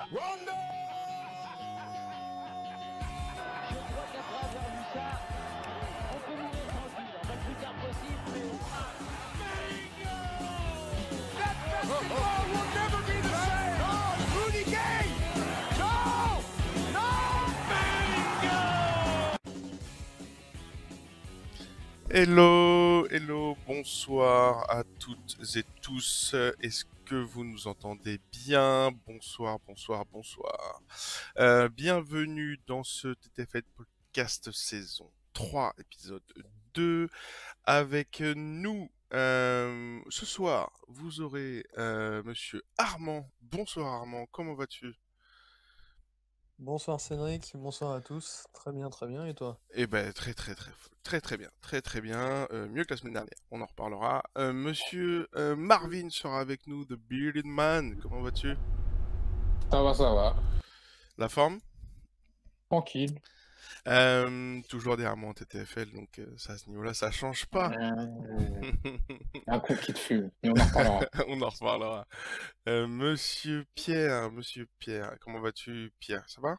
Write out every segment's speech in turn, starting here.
Rondo! Je crois qu'après avoir vu ça, on peut mourir tranquille. Pas le plus tard possible, mais... That basketball will never be the same! No! Rudy Gay! No! No! Hello, hello, bonsoir à toutes et tous. Est-ce que vous nous entendez bien? Bonsoir, bonsoir, bonsoir. Bienvenue dans ce TTF Podcast saison 3, épisode 2. Avec nous, ce soir, vous aurez monsieur Armand. Bonsoir Armand, comment vas-tu? Bonsoir Cédric, bonsoir à tous. Très bien, et toi? Eh ben très bien, très bien, mieux que la semaine dernière. On en reparlera. Monsieur Marvin sera avec nous, The Bearded Man. Comment vas-tu? Ça va. La forme? Tranquille. Toujours derrière moi en TTFL, donc ça, à ce niveau-là, ça change pas. Un coup qui te fume, mais on en reparlera. On en reparlera. Monsieur Pierre, comment vas-tu, Pierre? Ça va?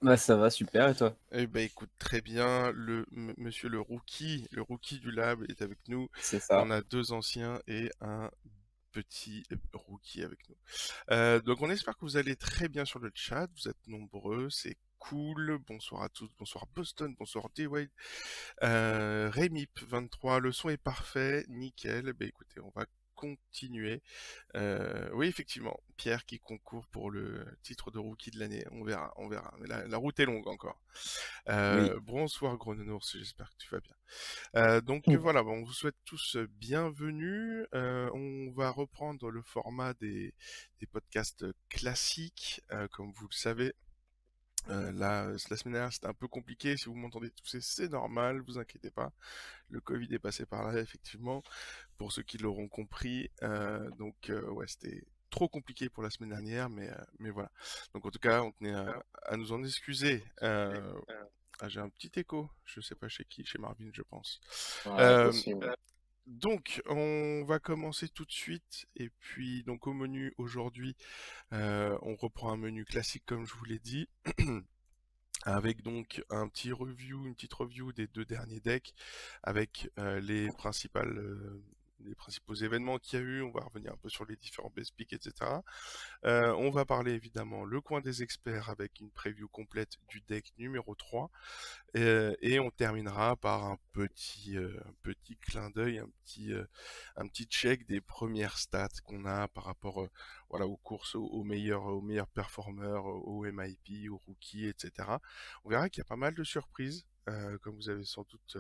Bah ça va, super, et toi? Eh ben écoute, très bien. Monsieur le rookie du lab est avec nous. C'est ça. On a 2 anciens et un petit rookie avec nous. Donc on espère que vous allez très bien sur le chat. Vous êtes nombreux, c'est cool. Bonsoir à tous, bonsoir Boston, bonsoir D-Wade. Remip23, le son est parfait, nickel. Ben écoutez, on va continuer. Oui, effectivement, Pierre qui concourt pour le titre de rookie de l'année. On verra. Mais la route est longue encore. Oui. Bonsoir Grenounours, j'espère que tu vas bien. Donc voilà, on vous souhaite tous bienvenue. On va reprendre le format des podcasts classiques, comme vous le savez. La semaine dernière, c'était un peu compliqué. Si vous m'entendez tousser, c'est normal, vous inquiétez pas. Le Covid est passé par là, effectivement, pour ceux qui l'auront compris. Donc, ouais, c'était trop compliqué pour la semaine dernière, mais voilà. Donc, en tout cas, on tenait à nous en excuser. J'ai un petit écho, je sais pas chez qui, chez Marvin, je pense. Possible. Donc, on va commencer tout de suite. Et puis, donc, au menu aujourd'hui, on reprend un menu classique, comme je vous l'ai dit. Avec donc une petite review des 2 derniers decks, avec les principaux événements qu'il y a eu. On va revenir un peu sur les différents best picks, etc. On va parler évidemment le coin des experts avec une preview complète du deck numéro 3. Et on terminera par un petit clin d'œil, un petit check des premières stats qu'on a par rapport voilà, aux courses, aux meilleurs performeurs, aux MIP, aux rookies, etc. On verra qu'il y a pas mal de surprises, comme vous avez sans doute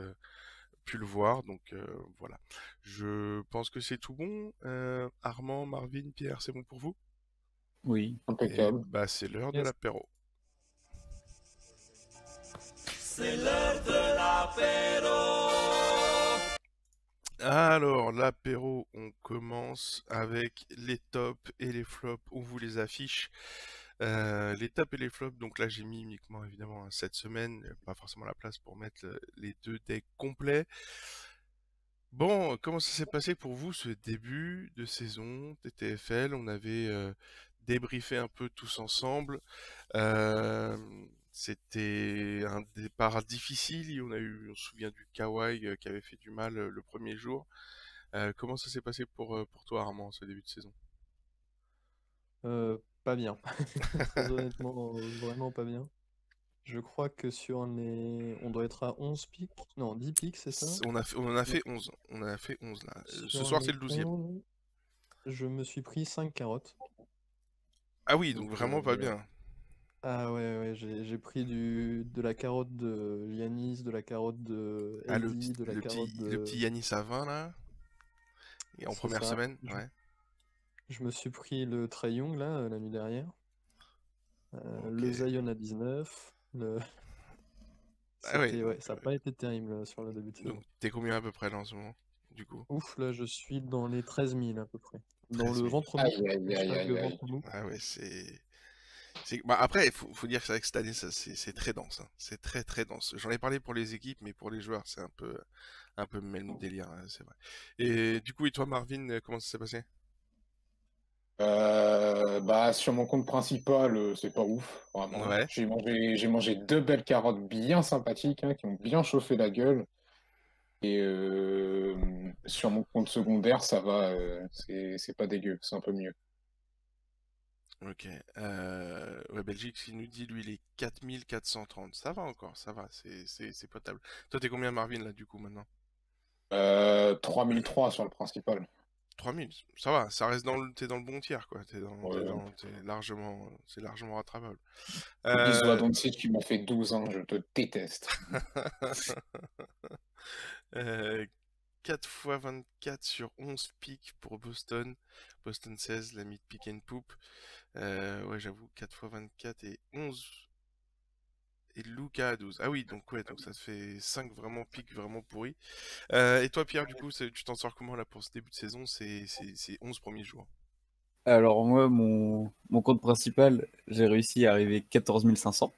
pu le voir. Donc voilà. Je pense que c'est tout bon. Armand, Marvin, Pierre, c'est bon pour vous? Oui. Et Impeccable. bah c'est l'heure de Yes. l'apéro. C'est l'heure de l'apéro! Alors, l'apéro, on commence avec les tops et les flops. On vous les affiche. Les tops et les flops, donc là j'ai mis uniquement évidemment cette semaine, pas forcément la place pour mettre les 2 decks complets. Bon, comment ça s'est passé pour vous ce début de saison TTFL? On avait débriefé un peu tous ensemble. C'était un départ difficile. On se souvient du Kawhi qui avait fait du mal le premier jour. Comment ça s'est passé pour toi, Armand, ce début de saison? Pas bien. Très honnêtement, vraiment pas bien. Je crois que sur les... On doit être à 11 pics. Non, 10 pics, c'est ça? On en a fait 11. On en a fait 11 là. Ce Sur soir, les c'est le 12e. 11, je me suis pris 5 carottes. Ah oui, donc Donc, vraiment pas bien. Ah ouais, j'ai pris de la carotte de Yanis, de la carotte de Ah, AD, de la carotte le petit de... Yanis à 20 là, et en C'est première ça. semaine, ouais. Je me suis pris le Trae Young, là, la nuit dernière. Le Ok. Zion à 19. Ah oui, C'était, donc, ouais, ça n'a pas été terrible sur le début de saison. donc t'es combien à peu près là en ce moment, du coup? Ouf, là je suis dans les 13 000 à peu près. Dans 13 le 000. ventre mou. Aïe. Hashtag ventre mou. Ah ouais, Bah après, faut dire que c'est vrai que cette année, c'est très dense, hein. C'est très dense. J'en ai parlé pour les équipes, mais pour les joueurs, c'est un peu le même délire, hein, c'est vrai. Et du coup, et toi, Marvin, comment ça s'est passé? Bah, sur mon compte principal, c'est pas ouf, vraiment. Ouais. J'ai mangé 2 belles carottes bien sympathiques, hein, qui ont bien chauffé la gueule. Et sur mon compte secondaire, ça va, c'est pas dégueu, c'est un peu mieux. Ok. Ouais, Belgique, il nous dit, lui, il est 4430. Ça va encore, ça va, c'est potable. Toi, t'es combien, Marvin, là, du coup, maintenant? 3003 sur le principal. 3000, ça va, ça reste t'es dans le bon tiers, quoi. Ouais. T'es largement, c'est largement rattrapable. Bisous à Euh... Doncic qui m'a fait 12 ans, je te déteste. euh, 4 fois 24 sur 11 pics pour Boston. Boston 16, la mid pick and poop. Ouais, j'avoue, 4 fois 24 et 11. Et Luca à 12. Ah oui, donc ouais, donc ça te fait 5 vraiment pics vraiment pourris. Et toi, Pierre, du coup, tu t'en sors comment là pour ce début de saison? C'est 11 premiers jours. Alors moi, mon compte principal, j'ai réussi à arriver 14 500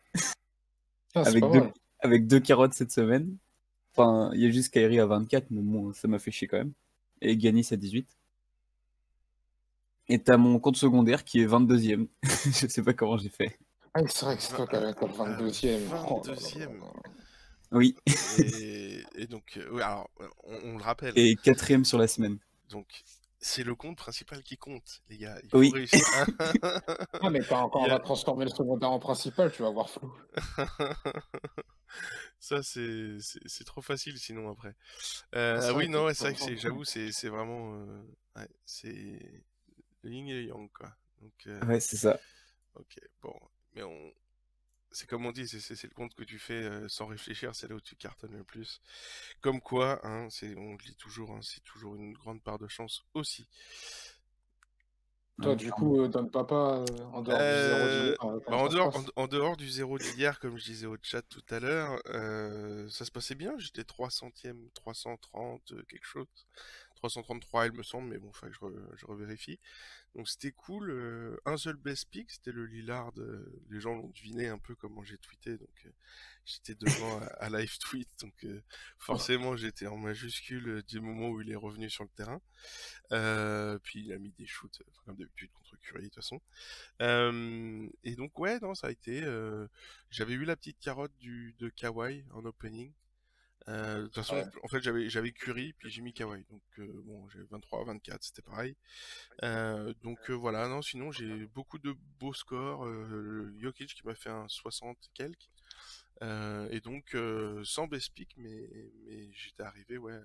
Ah, c'est pas avec mal. avec deux carottes cette semaine. Enfin, il y a juste Kairi à 24, mais bon, ça m'a fait chier quand même. Et Giannis à 18. Et t'as mon compte secondaire qui est 22e. Je sais pas comment j'ai fait. Ah, c'est vrai que c'est toi qui avais le 22e. Oh là là là 22e. là. Oui, Et donc, ouais, alors, on le rappelle. et 4e sur la semaine. Donc, c'est le compte principal qui compte, les gars. Il faut Oui. réussir. Ah, mais quand Il on y a- va transformer le secondaire en principal, tu vas voir flou. Ça, c'est trop facile sinon après. Ah, Ah c'est oui, vrai que non, ouais, c'est vrai que t'as- j'avoue, c'est vraiment. Ouais, c'est le yin et le yang, quoi. Donc, Ouais, c'est ça. ok, bon. Mais c'est comme on dit, c'est le compte que tu fais sans réfléchir, c'est là où tu cartonnes le plus. Comme quoi, hein, on le dit toujours, hein, c'est toujours une grande part de chance aussi. Toi, Ouais, du clairement. coup, donne papa en dehors du zéro d'hier, Bah comment ça se passe? en dehors du zéro d'hier, comme je disais au chat tout à l'heure, ça se passait bien. J'étais 300e, 330, quelque chose. 333, il me semble, mais bon, je revérifie. Donc c'était cool. Un seul best pick, c'était le Lillard. Les gens l'ont deviné un peu comment j'ai tweeté, donc j'étais devant à live tweet, donc forcément j'étais en majuscule du moment où il est revenu sur le terrain. Puis il a mis des shoots, enfin, comme d'habitude contre Curry de toute façon. Et donc ouais, non, ça a été. J'avais eu la petite carotte de Kawhi en opening. De toute façon, Ouais. en fait, j'avais Curry, puis j'ai mis Kawhi. Donc bon, j'ai 23, 24, c'était pareil. Donc voilà, non, sinon j'ai beaucoup de beaux scores. Jokic qui m'a fait un 60 quelques. Et donc sans best pick, mais j'étais arrivé ouais,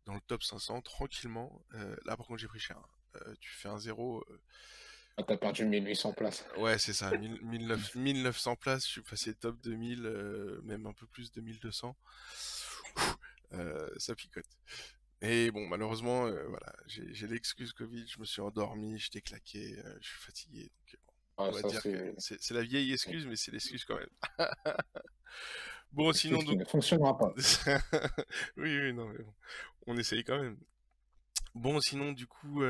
dans le top 500 tranquillement. Là par contre j'ai pris cher, hein. Tu fais un zéro. Ah, t'as perdu 1800 places. Ouais, c'est ça, 1900 places, je suis passé top 2000, même un peu plus de 1200. Ça picote. Et bon, malheureusement, voilà, j'ai l'excuse Covid, je me suis endormi, j'étais claqué, je suis fatigué. Donc, bon, Ah, on va ça, dire que c'est c'est la vieille excuse, mais c'est l'excuse quand même. Bon, sinon, l'excuse qui donc. ne fonctionnera pas. Oui, oui, non, mais bon, on essaye quand même. Bon, sinon, du coup,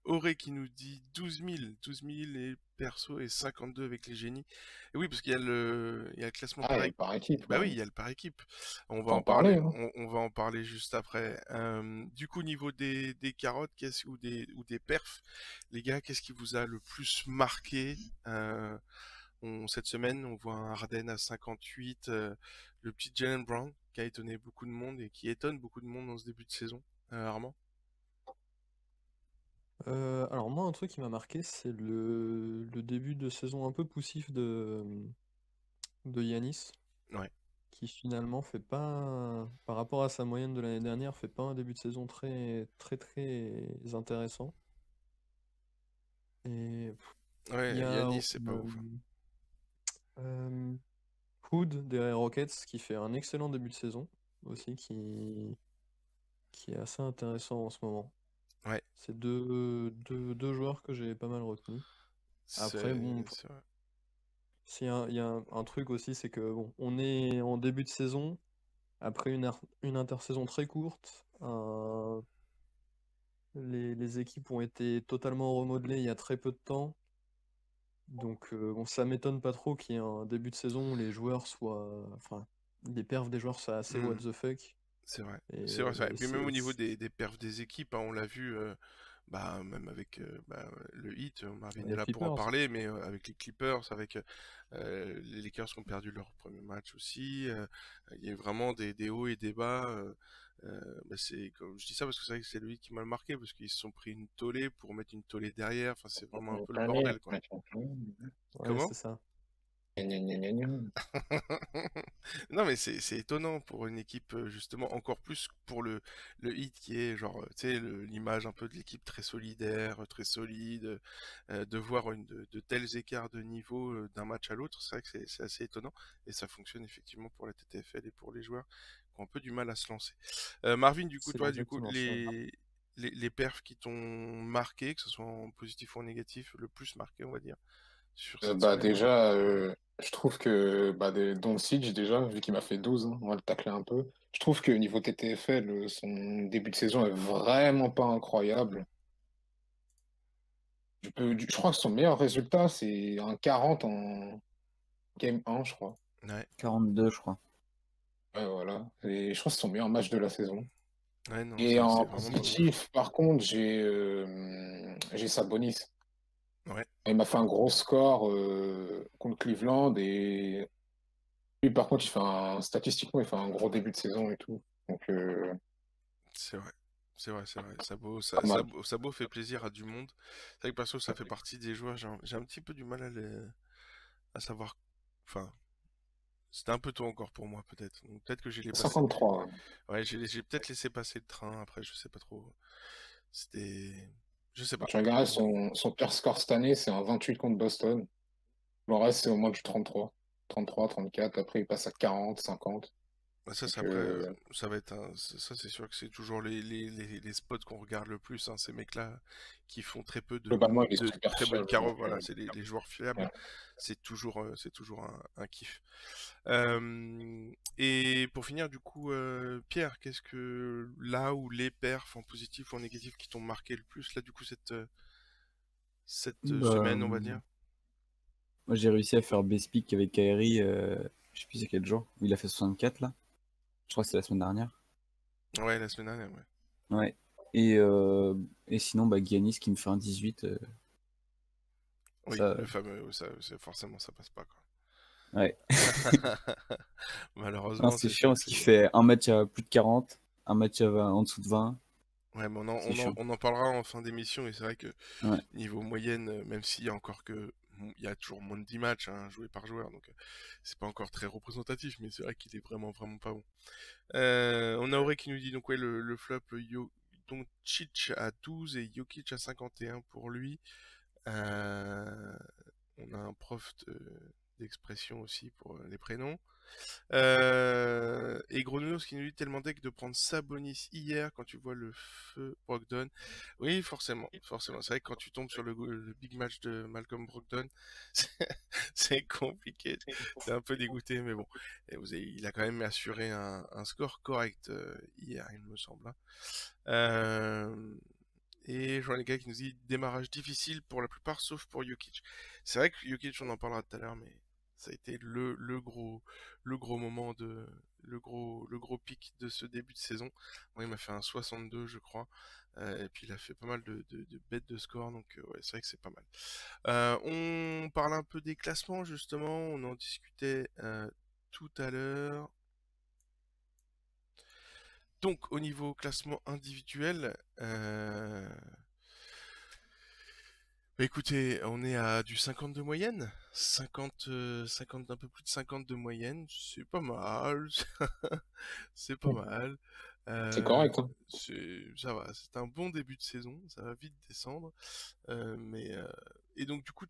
Auré qui nous dit 12 000 et perso et 52 avec les génies. Et oui, parce il y a le classement Ah, par et équipe. par équipe, Bah oui, ouais. il y a le par équipe. On va Faut en en parler, parler, hein. on va en parler juste après. Du coup, au niveau des carottes ou des perfs, les gars, qu'est-ce qui vous a le plus marqué cette semaine? On voit un Harden à 58, le petit Jalen Brown qui a étonné beaucoup de monde et qui étonne beaucoup de monde dans ce début de saison, Armand. Alors moi, un truc qui m'a marqué, c'est le début de saison un peu poussif de Yanis, Ouais. qui finalement fait pas, par rapport à sa moyenne de l'année dernière, fait pas un début de saison très très très intéressant. Et il y Ouais, a Yanis, c'est pas ouf, hein. euh, Hood des Rockets qui fait un excellent début de saison aussi, qui est assez intéressant en ce moment. Ouais, C'est deux joueurs que j'ai pas mal retenus. Après, bon, c'est vrai. il y a un truc aussi, c'est que bon, on est en début de saison, après une intersaison très courte, les équipes ont été totalement remodelées il y a très peu de temps. Donc bon, ça m'étonne pas trop qu'il y ait un début de saison où les joueurs soient. Enfin, les perfs des joueurs soient assez what Hmm, the fuck. c'est vrai. Et C'est vrai, c'est vrai. Puis même au niveau c'est- des perfs des équipes, hein, on l'a vu. même avec le Heat, Marvin Les est là pour en Clippers. parler, mais avec les Clippers, avec les Lakers qui ont perdu leur premier match aussi, il y a eu vraiment des hauts et des bas. C'est comme je dis ça parce que c'est vrai que c'est le Heat qui m'a le marqué parce qu'ils se sont pris une tollée pour mettre une tollée derrière. Enfin, c'est vraiment un peu le bordel, quoi. Ouais, Comment? c'est ça. Gna, gna, gna, gna. Non, mais c'est étonnant pour une équipe, justement, encore plus pour le Heat qui est, genre, tu sais, l'image un peu de l'équipe très solidaire, très solide, de voir de tels écarts de niveau d'un match à l'autre, c'est vrai que c'est assez étonnant, et ça fonctionne effectivement pour la TTFL et pour les joueurs qui ont un peu du mal à se lancer. Marvin, du coup, C'est toi, du coup, exactement ça. les perfs qui t'ont marqué, que ce soit en positif ou en négatif, le plus marqué, on va dire, sur cette semaine-là. Déjà, je trouve que Doncic, déjà, vu qu'il m'a fait 12, hein, on va le tacler un peu. Je trouve que niveau TTFL, son début de saison est vraiment pas incroyable. Je crois que son meilleur résultat, c'est un 40 en Game 1, je crois. Ouais, 42, je crois. Ouais, voilà. Et je crois que c'est son meilleur match de la saison. ouais, non, Et c'est en vraiment pas ouf. positif, par contre, j'ai Sabonis. Ouais. Il m'a fait un gros score contre Cleveland et lui, par contre, statistiquement, il fait un gros début de saison et tout. Donc, C'est vrai, c'est vrai. pas mal. Sabo fait plaisir à du monde. C'est vrai que perso, ça fait partie des joueurs. J'ai un petit peu du mal à savoir. Enfin, c'était un peu tôt encore pour moi, peut-être. Donc peut-être que j'ai les passé. 53. Ouais. Ouais, j'ai peut-être laissé passer le train. Après, je sais pas trop. C'était, je sais pas. Tu regardes son pire score cette année, c'est un 28 contre Boston. Le reste, c'est au moins du 33. 33, 34. Après, il passe à 40, 50. Bah, ça, c'est Donc, après, ça va être ça, c'est sûr que c'est toujours les spots qu'on regarde le plus, hein, ces mecs-là qui font très peu globalement, il est de super très bonnes fiable. carottes, Donc, voilà, c'est les joueurs fiables, ouais. c'est toujours un kiff. Et pour finir, du coup, Pierre, qu'est-ce que là où les perfs en positif ou en négatif qui t'ont marqué le plus, là, du coup, cette Bah, semaine, on va dire? moi, j'ai réussi à faire best pick avec Kairi, je sais plus c'est quel jour, où il a fait 64 là. Je crois que c'est la semaine dernière. Ouais, la semaine dernière, ouais. Ouais. Et sinon, Giannis qui me fait un 18. Oui, Ça, le fameux, forcément, ça passe pas, quoi. ouais. Non, Malheureusement, c'est c'est sûr chiant que parce qu'il c'est. fait un match à plus de 40, un match à 20, en dessous de 20. Ouais, mais C'est chaud. on en parlera en fin d'émission, et c'est vrai que Ouais. niveau moyenne, même s'il y a encore il y a toujours moins de 10 matchs, hein, joués par joueur, donc c'est pas encore très représentatif, mais c'est vrai qu'il est vraiment, vraiment pas bon. On a Auré qui nous dit donc, ouais, le flop Doncic à 12 et Jokic à 51 pour lui. On a un prof d'expression aussi pour les prénoms. Et Gronounos qui nous dit tellement deck de prendre Sabonis hier quand tu vois le feu Brogdon. Oui, forcément, forcément. C'est vrai que quand tu tombes sur le big match de Malcolm Brogdon, c'est compliqué. T'es un peu dégoûté, mais bon. Il a quand même assuré un score correct hier, il me semble, hein. Et je vois les gars qui nous dit démarrage difficile pour la plupart, sauf pour Jokic. C'est vrai que Jokic, on en parlera tout à l'heure, mais ça a été le gros moment le gros pic de ce début de saison. Moi, il m'a fait un 62, je crois. Et puis il a fait pas mal de bêtes de score, donc ouais, c'est vrai que c'est pas mal. On parle un peu des classements, justement. On en discutait tout à l'heure. Donc, au niveau classement individuel, écoutez, on est à du 50 de moyenne. 50, un peu plus de 50 de moyenne. C'est pas mal. C'est pas mal. C'est Euh, correct, hein. ça va, c'est un bon début de saison. Ça va vite descendre. Mais, et donc, du coup,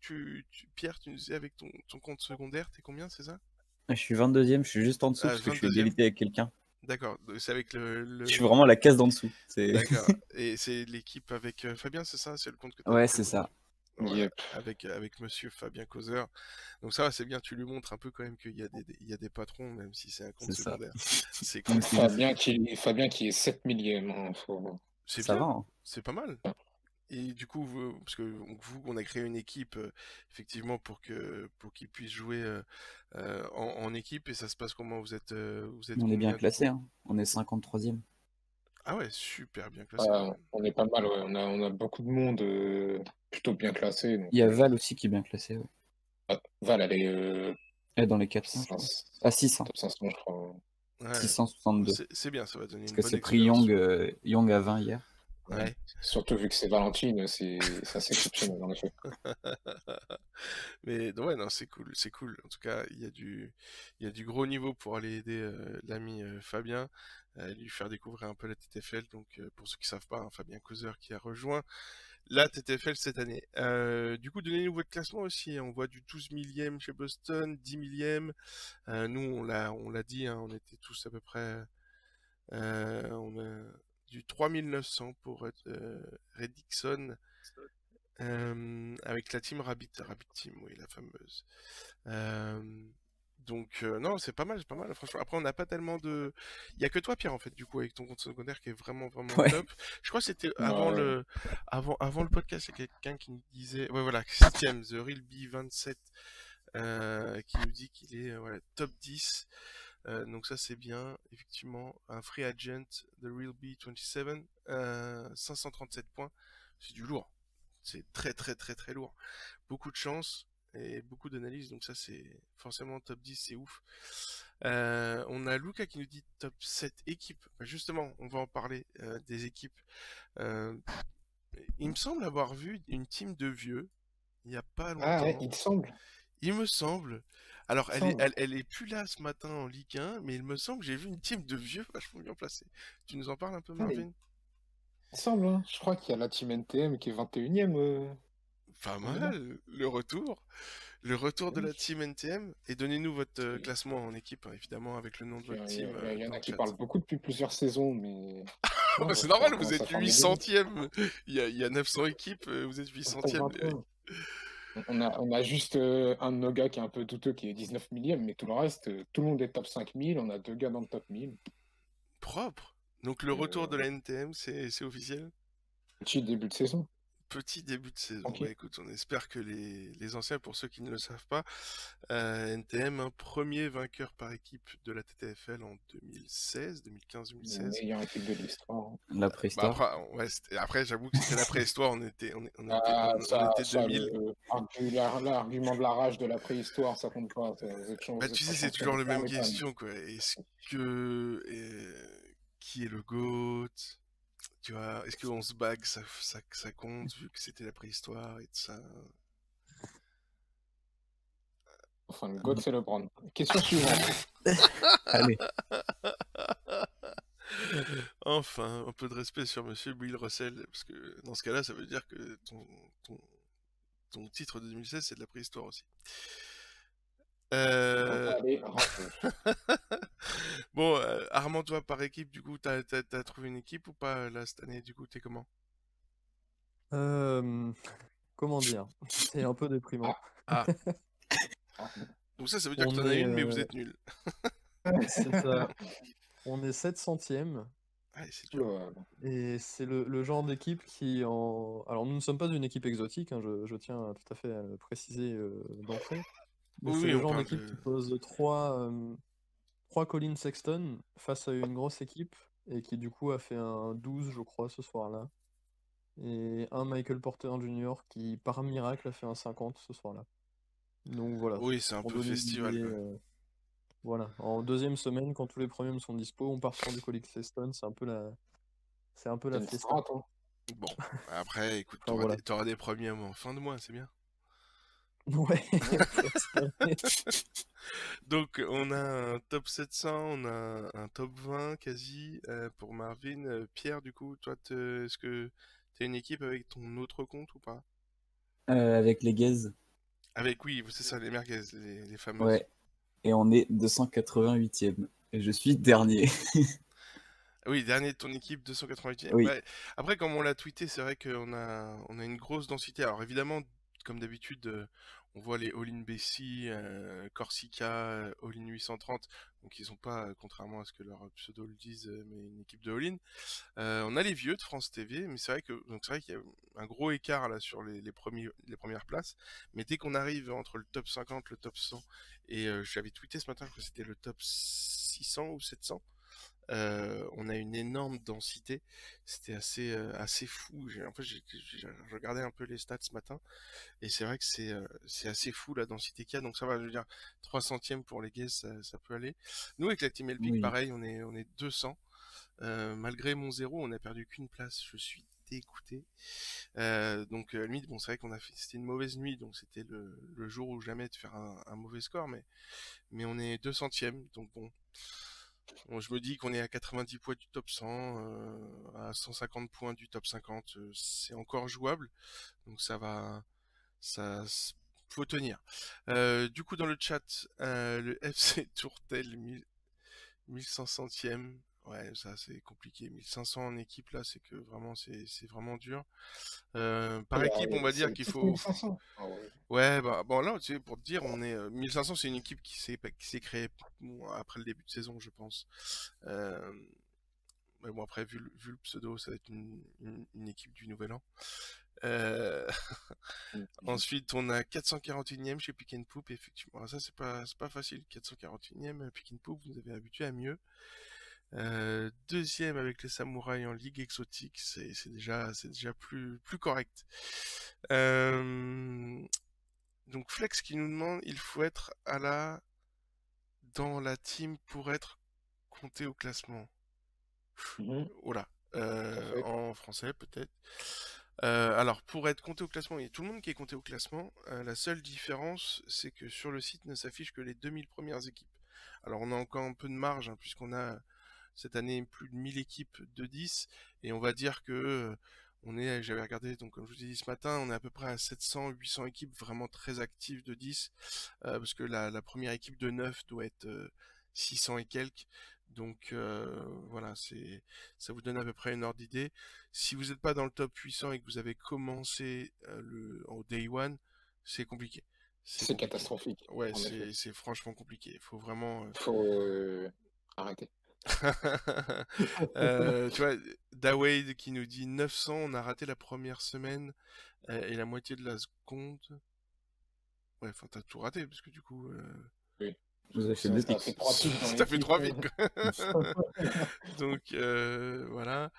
Pierre, tu nous disais avec ton compte secondaire, t'es combien, c'est ça? Je suis 22e, je suis juste en dessous Ah, parce que je suis 22e? égalité avec quelqu'un. D'accord, c'est avec Je suis vraiment à la case d'en dessous. D'accord. Et c'est l'équipe avec Fabien, c'est ça? C'est le compte que tu as Ouais, avec c'est ça. Voilà, Yep. avec monsieur Fabien Causeur. Donc ça, c'est bien, tu lui montres un peu quand même qu'il y a il y a des patrons, même si c'est un compte C'est ça. secondaire. C'est Non, cool. mais c'est juste. Fabien qui est 7 millième. Hein, C'est Ça va, bien, hein. c'est pas mal. Et du coup, parce que on a créé une équipe, effectivement, pour qu'ils puissent jouer en équipe, et ça se passe comment? Vous êtes On est bien combien du classé, coup? hein. On est 53e. Ah ouais, super bien classé Ah, quand même. on est pas mal, ouais. On a beaucoup de monde plutôt bien classé. Donc, Il y a Val aussi qui est bien classé, ouais. Val, elle est Elle est dans les 400, je crois. Ah, 600. top 500, je crois. Ouais, 662. c'est bien, ça va donner Parce une que bonne c'est pris exposition. Young à 20 hier. Ouais. Surtout vu que c'est Valentine, c'est assez exceptionnel, en effet. Mais ouais, non, c'est cool, c'est cool. En tout cas, il y a du gros niveau pour aller aider l'ami Fabien, lui faire découvrir un peu la TTFL. Donc, pour ceux qui savent pas, hein, Fabien Causer qui a rejoint la TTFL cette année. Du coup, donnez-nous votre classement aussi. On voit du 12 millième chez Boston, 10 millième. Nous, on l'a dit, hein, on était tous à peu près. On a du 3900 pour Reddickson. Avec la team Rabbit Team, oui, la fameuse. Donc non, c'est pas mal, franchement. Après, on n'a pas tellement de. Il y a que toi, Pierre, en fait, du coup, avec ton compte secondaire qui est vraiment, vraiment Ouais. top. Je crois que c'était Ouais. avant le podcast, il y a quelqu'un qui nous disait, ouais, voilà, 7ème, The Real B27, qui nous dit qu'il est voilà, top 10. Donc ça c'est bien, effectivement, un free agent, The Real B27, 537 points, c'est du lourd, c'est très très très très lourd, beaucoup de chance et beaucoup d'analyse, donc ça c'est forcément top 10, c'est ouf. On a Luca qui nous dit top 7 équipes, justement on va en parler des équipes. Il me semble avoir vu une team de vieux il n'y a pas Ah ouais, longtemps. il te semble. Il me semble. Alors, Il te semble. elle est plus là ce matin en Ligue 1, mais il me semble que j'ai vu une team de vieux vachement bien placés. Tu nous en parles un peu, Ah, il Marvin? te semble, hein. Je crois qu'il y a la team NTM qui est 21e. Pas On est là. mal, le retour. Le retour de Oui. la team NTM. Et donnez-nous votre C'est- classement en équipe, hein, évidemment, avec le nom de Il y, votre a- team il y en dans a le qui chat. parlent beaucoup depuis plusieurs saisons, mais non, Bah, c'est ça normal, vous commence à êtes faire des amis. 800e. Il y a 900 équipes, vous êtes Ça fait 800e, les mecs. 21. On a juste un de nos gars qui est un peu douteux, qui est 19 millième, mais tout le reste, tout le monde est top 5000. On a 2 gars dans le top 1000. Propre. Donc, le retour de Euh, la NTM, c'est officiel? Petit début de saison. Petit début de saison. Bah Tranquille. écoute, on espère que les anciens, pour ceux qui ne le savent pas, NTM, un premier vainqueur par équipe de la TTFL en 2016, 2015-2016. Meilleure équipe de l'histoire, hein. La Bah préhistoire. après, ouais, après j'avoue que c'était la préhistoire, Ah, on ça, était 2000. l'argument de la rage de la préhistoire, ça compte pas. Vous Bah êtes tu pas sais, c'est champion toujours de la faire même les pannes. question, quoi. Est-ce que... qui est le GOAT? Tu vois, est-ce qu'on se bague, ça compte, vu que c'était la préhistoire et tout ça? Enfin, le GOAT, c'est LeBron. Question suivante. Allez. Enfin, un peu de respect sur monsieur Bill Russell, parce que dans ce cas-là, ça veut dire que ton titre de 2016, c'est de la préhistoire aussi. Donc, Euh... allez, rageux. Bon, Armand, toi, par équipe, du coup, t'as trouvé une équipe ou pas, là, cette année, du coup, t'es comment? Comment dire? C'est un peu déprimant. Ah, Ah, donc ça veut dire que On t'en as est, une, mais vous êtes nuls. c'est ça. On est 700e Ouais, c'est dur. oula. et c'est le genre d'équipe qui en... Alors nous ne sommes pas une équipe exotique, hein, je tiens tout à fait à le préciser d'entrée, mais Oui, c'est oui, le on genre parle d'équipe de... qui pose trois Colin Sexton face à une grosse équipe et qui du coup a fait un 12 je crois ce soir-là. Et un Michael Porter Jr. qui par miracle a fait un 50 ce soir-là. Donc voilà, Oui, c'est un pour peu donner une festival, idée, quoi. voilà. En deuxième semaine, quand tous les premiums sont dispo, on part sur du Colin Sexton, c'est un peu C'est la une fiesta. strat, hein. Bon, après, écoute, Enfin voilà. t'auras des premiers en fin de mois, c'est bien. Ouais, faut espérer. Donc, on a un top 700, on a un top 20 quasi pour Marvin. Pierre, du coup, toi, est-ce que t'as une équipe avec ton autre compte ou pas? Avec les Gaze. Avec, oui, c'est ça, les merguez, les fameuses. Ouais. Et on est 288e. Et je suis dernier. Oui, dernier de ton équipe, 288e. Oui. Ouais. Après, comme on l'a tweeté, c'est vrai on a une grosse densité. Alors évidemment, comme d'habitude, on voit les All-in Bessie, Corsica, All-in 830. Donc ils sont pas, contrairement à ce que leur pseudo le disent, mais une équipe de All-in. On a les vieux de France TV, mais c'est vrai qu'il y a un gros écart là sur les premières places. Mais dès qu'on arrive entre le top 50, le top 100, et j'avais tweeté ce matin que c'était le top 600 ou 700. on a une énorme densité. C'était assez fou. En fait, j'ai regardé un peu les stats ce matin, et c'est vrai que c'est assez fou la densité qu'il y a. Donc ça va, je veux dire, 3 centièmes pour les gays, ça peut aller. Nous, avec la Team Elpic, Oui. pareil, on est 200. Malgré mon 0, on n'a perdu qu'une place. Je suis dégoûté. Donc limite, bon, c'est vrai c'était une mauvaise nuit, donc c'était le jour ou jamais de faire un mauvais score, mais on est 200e, donc bon. Je me dis qu'on est à 90 points du top 100, à 150 points du top 50, c'est encore jouable, donc faut tenir. Du coup, dans le chat, le FC Tourtel 1500e, ouais, ça c'est compliqué. 1500 en équipe là, c'est que vraiment c'est vraiment dur. Par équipe, on va C'est dire le qu'il petit faut. 1500. Ah ouais. Ouais, bah bon là, tu sais, pour te dire, on est 1500, c'est une équipe qui s'est créée après le début de saison, je pense. Euh, Mais bon, après, vu le pseudo, ça va être une équipe du Nouvel An. Euh, Ensuite, on a 441e chez Pick and Poop, effectivement. Alors ça, c'est pas facile. 441e, Pick and Poop, vous nous avez habitué à mieux. Deuxième avec les Samouraïs en Ligue Exotique, c'est déjà plus correct. Donc Flex qui nous demande, il faut être dans la team pour être compté au classement. Mhm. Oh là, Parfait. en français peut-être. Alors, pour être compté au classement, il y a tout le monde qui est compté au classement. La seule différence, c'est que sur le site ne s'affiche que les 2000 premières équipes. Alors, on a encore un peu de marge, hein, puisqu'on a cette année plus de 1000 équipes de 10. Et on va dire que j'avais regardé, donc comme je vous ai dit ce matin, on est à peu près à 700, 800 équipes vraiment très actives de 10. Parce que la première équipe de 9 doit être 600 et quelques. Donc voilà, ça vous donne à peu près une ordre d'idée. Si vous n'êtes pas dans le top 800 et que vous avez commencé au day one, c'est compliqué. C'est C'est compliqué. catastrophique, Ouais, en effet. c'est franchement compliqué. Il faut vraiment. Faut arrêter. Tu vois, Dawade qui nous dit 900, on a raté la première semaine et la moitié de la seconde. Ouais, enfin, t'as tout raté parce que du coup. Oui. Vous avez fait Ça, deux ça a pics. fait 3 pics dans T'as fait l'équipe. 3 pics, quoi. Donc voilà.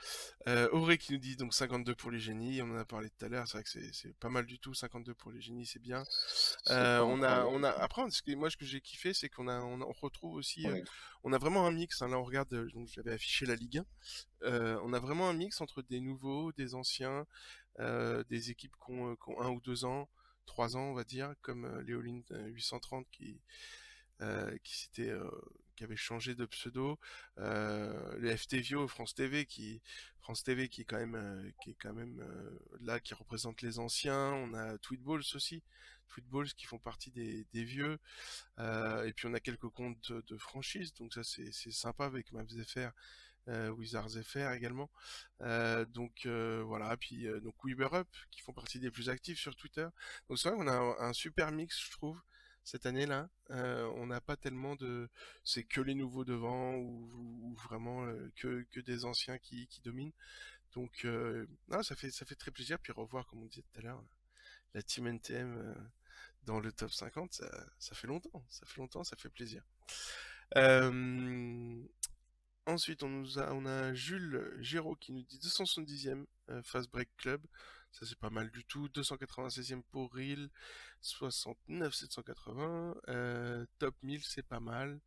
Auré qui nous dit donc 52 pour les génies, on en a parlé tout à l'heure, c'est vrai que c'est pas mal du tout, 52 pour les génies, c'est bien. C'est pas incroyable. Après, ce que j'ai kiffé, c'est on retrouve aussi, On est- on a vraiment un mix, hein, là on regarde, donc j'avais affiché la Ligue 1, on a vraiment un mix entre des nouveaux, des anciens, des équipes qui ont 1 ou 2 ans, 3 ans on va dire, comme Léoline 830 qui avait changé de pseudo, le FTVO, France TV qui est quand même là, qui représente les anciens. On a Tweetballs aussi, Tweetballs qui font partie des vieux, et puis on a quelques comptes de franchise, donc ça c'est sympa avec Maps.fr, Wizards FR également. Donc voilà, puis donc Weber Up qui font partie des plus actifs sur Twitter. Donc c'est vrai qu'on a un super mix, je trouve, cette année-là. On n'a pas tellement c'est que les nouveaux devant ou vraiment que des anciens qui dominent. Donc non, ça fait très plaisir. Puis revoir, comme on disait tout à l'heure, la Team NTM dans le top 50, ça fait longtemps. Ça fait longtemps, ça fait plaisir. Ensuite, on a Jules Giraud qui nous dit 270e Fast Break Club. Ça, c'est pas mal du tout. 296e pour Real. 69 780. Top 1000, c'est pas mal.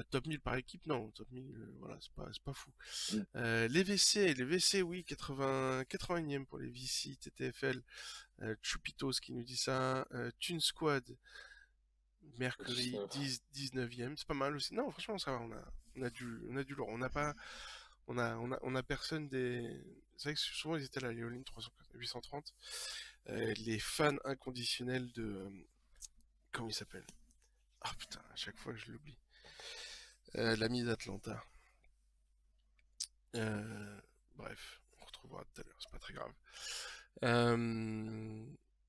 Top 1000 par équipe, non. Top 1000, voilà, c'est pas fou. Les VC, oui, 81e pour les VC, TTFL. Chupitos qui nous dit ça. Tune Squad. Mercury 19e, c'est pas mal aussi. Non, franchement, ça va, on a du lourd. On a personne des. C'est vrai que souvent ils étaient là, Léoline 830. Les fans inconditionnels de. Comment il s'appelle? Ah putain, à chaque fois je l'oublie. L'ami d'Atlanta. Bref, on retrouvera tout à l'heure, c'est pas très grave.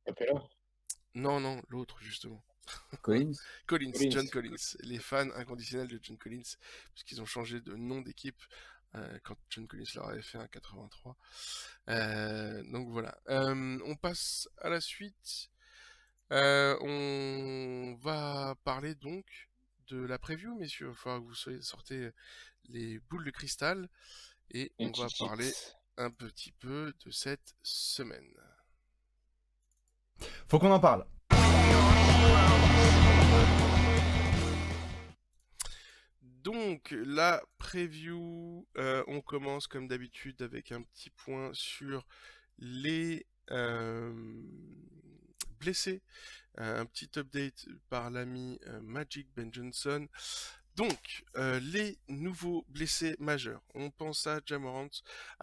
Capella. Non, l'autre justement. Collins. John Collins, les fans inconditionnels de John Collins, puisqu'ils ont changé de nom d'équipe quand John Collins leur avait fait un 83. Donc voilà. On passe à la suite. On va parler donc de la preview, messieurs. Il va falloir que vous sortez les boules de cristal et Les on va cheat parler sheets. un petit peu de cette semaine. Faut qu'on en parle. Donc, la preview, on commence comme d'habitude avec un petit point sur les blessés. Un petit update par l'ami Magic Ben Johnson. Donc, les nouveaux blessés majeurs. On pense à Ja Morant,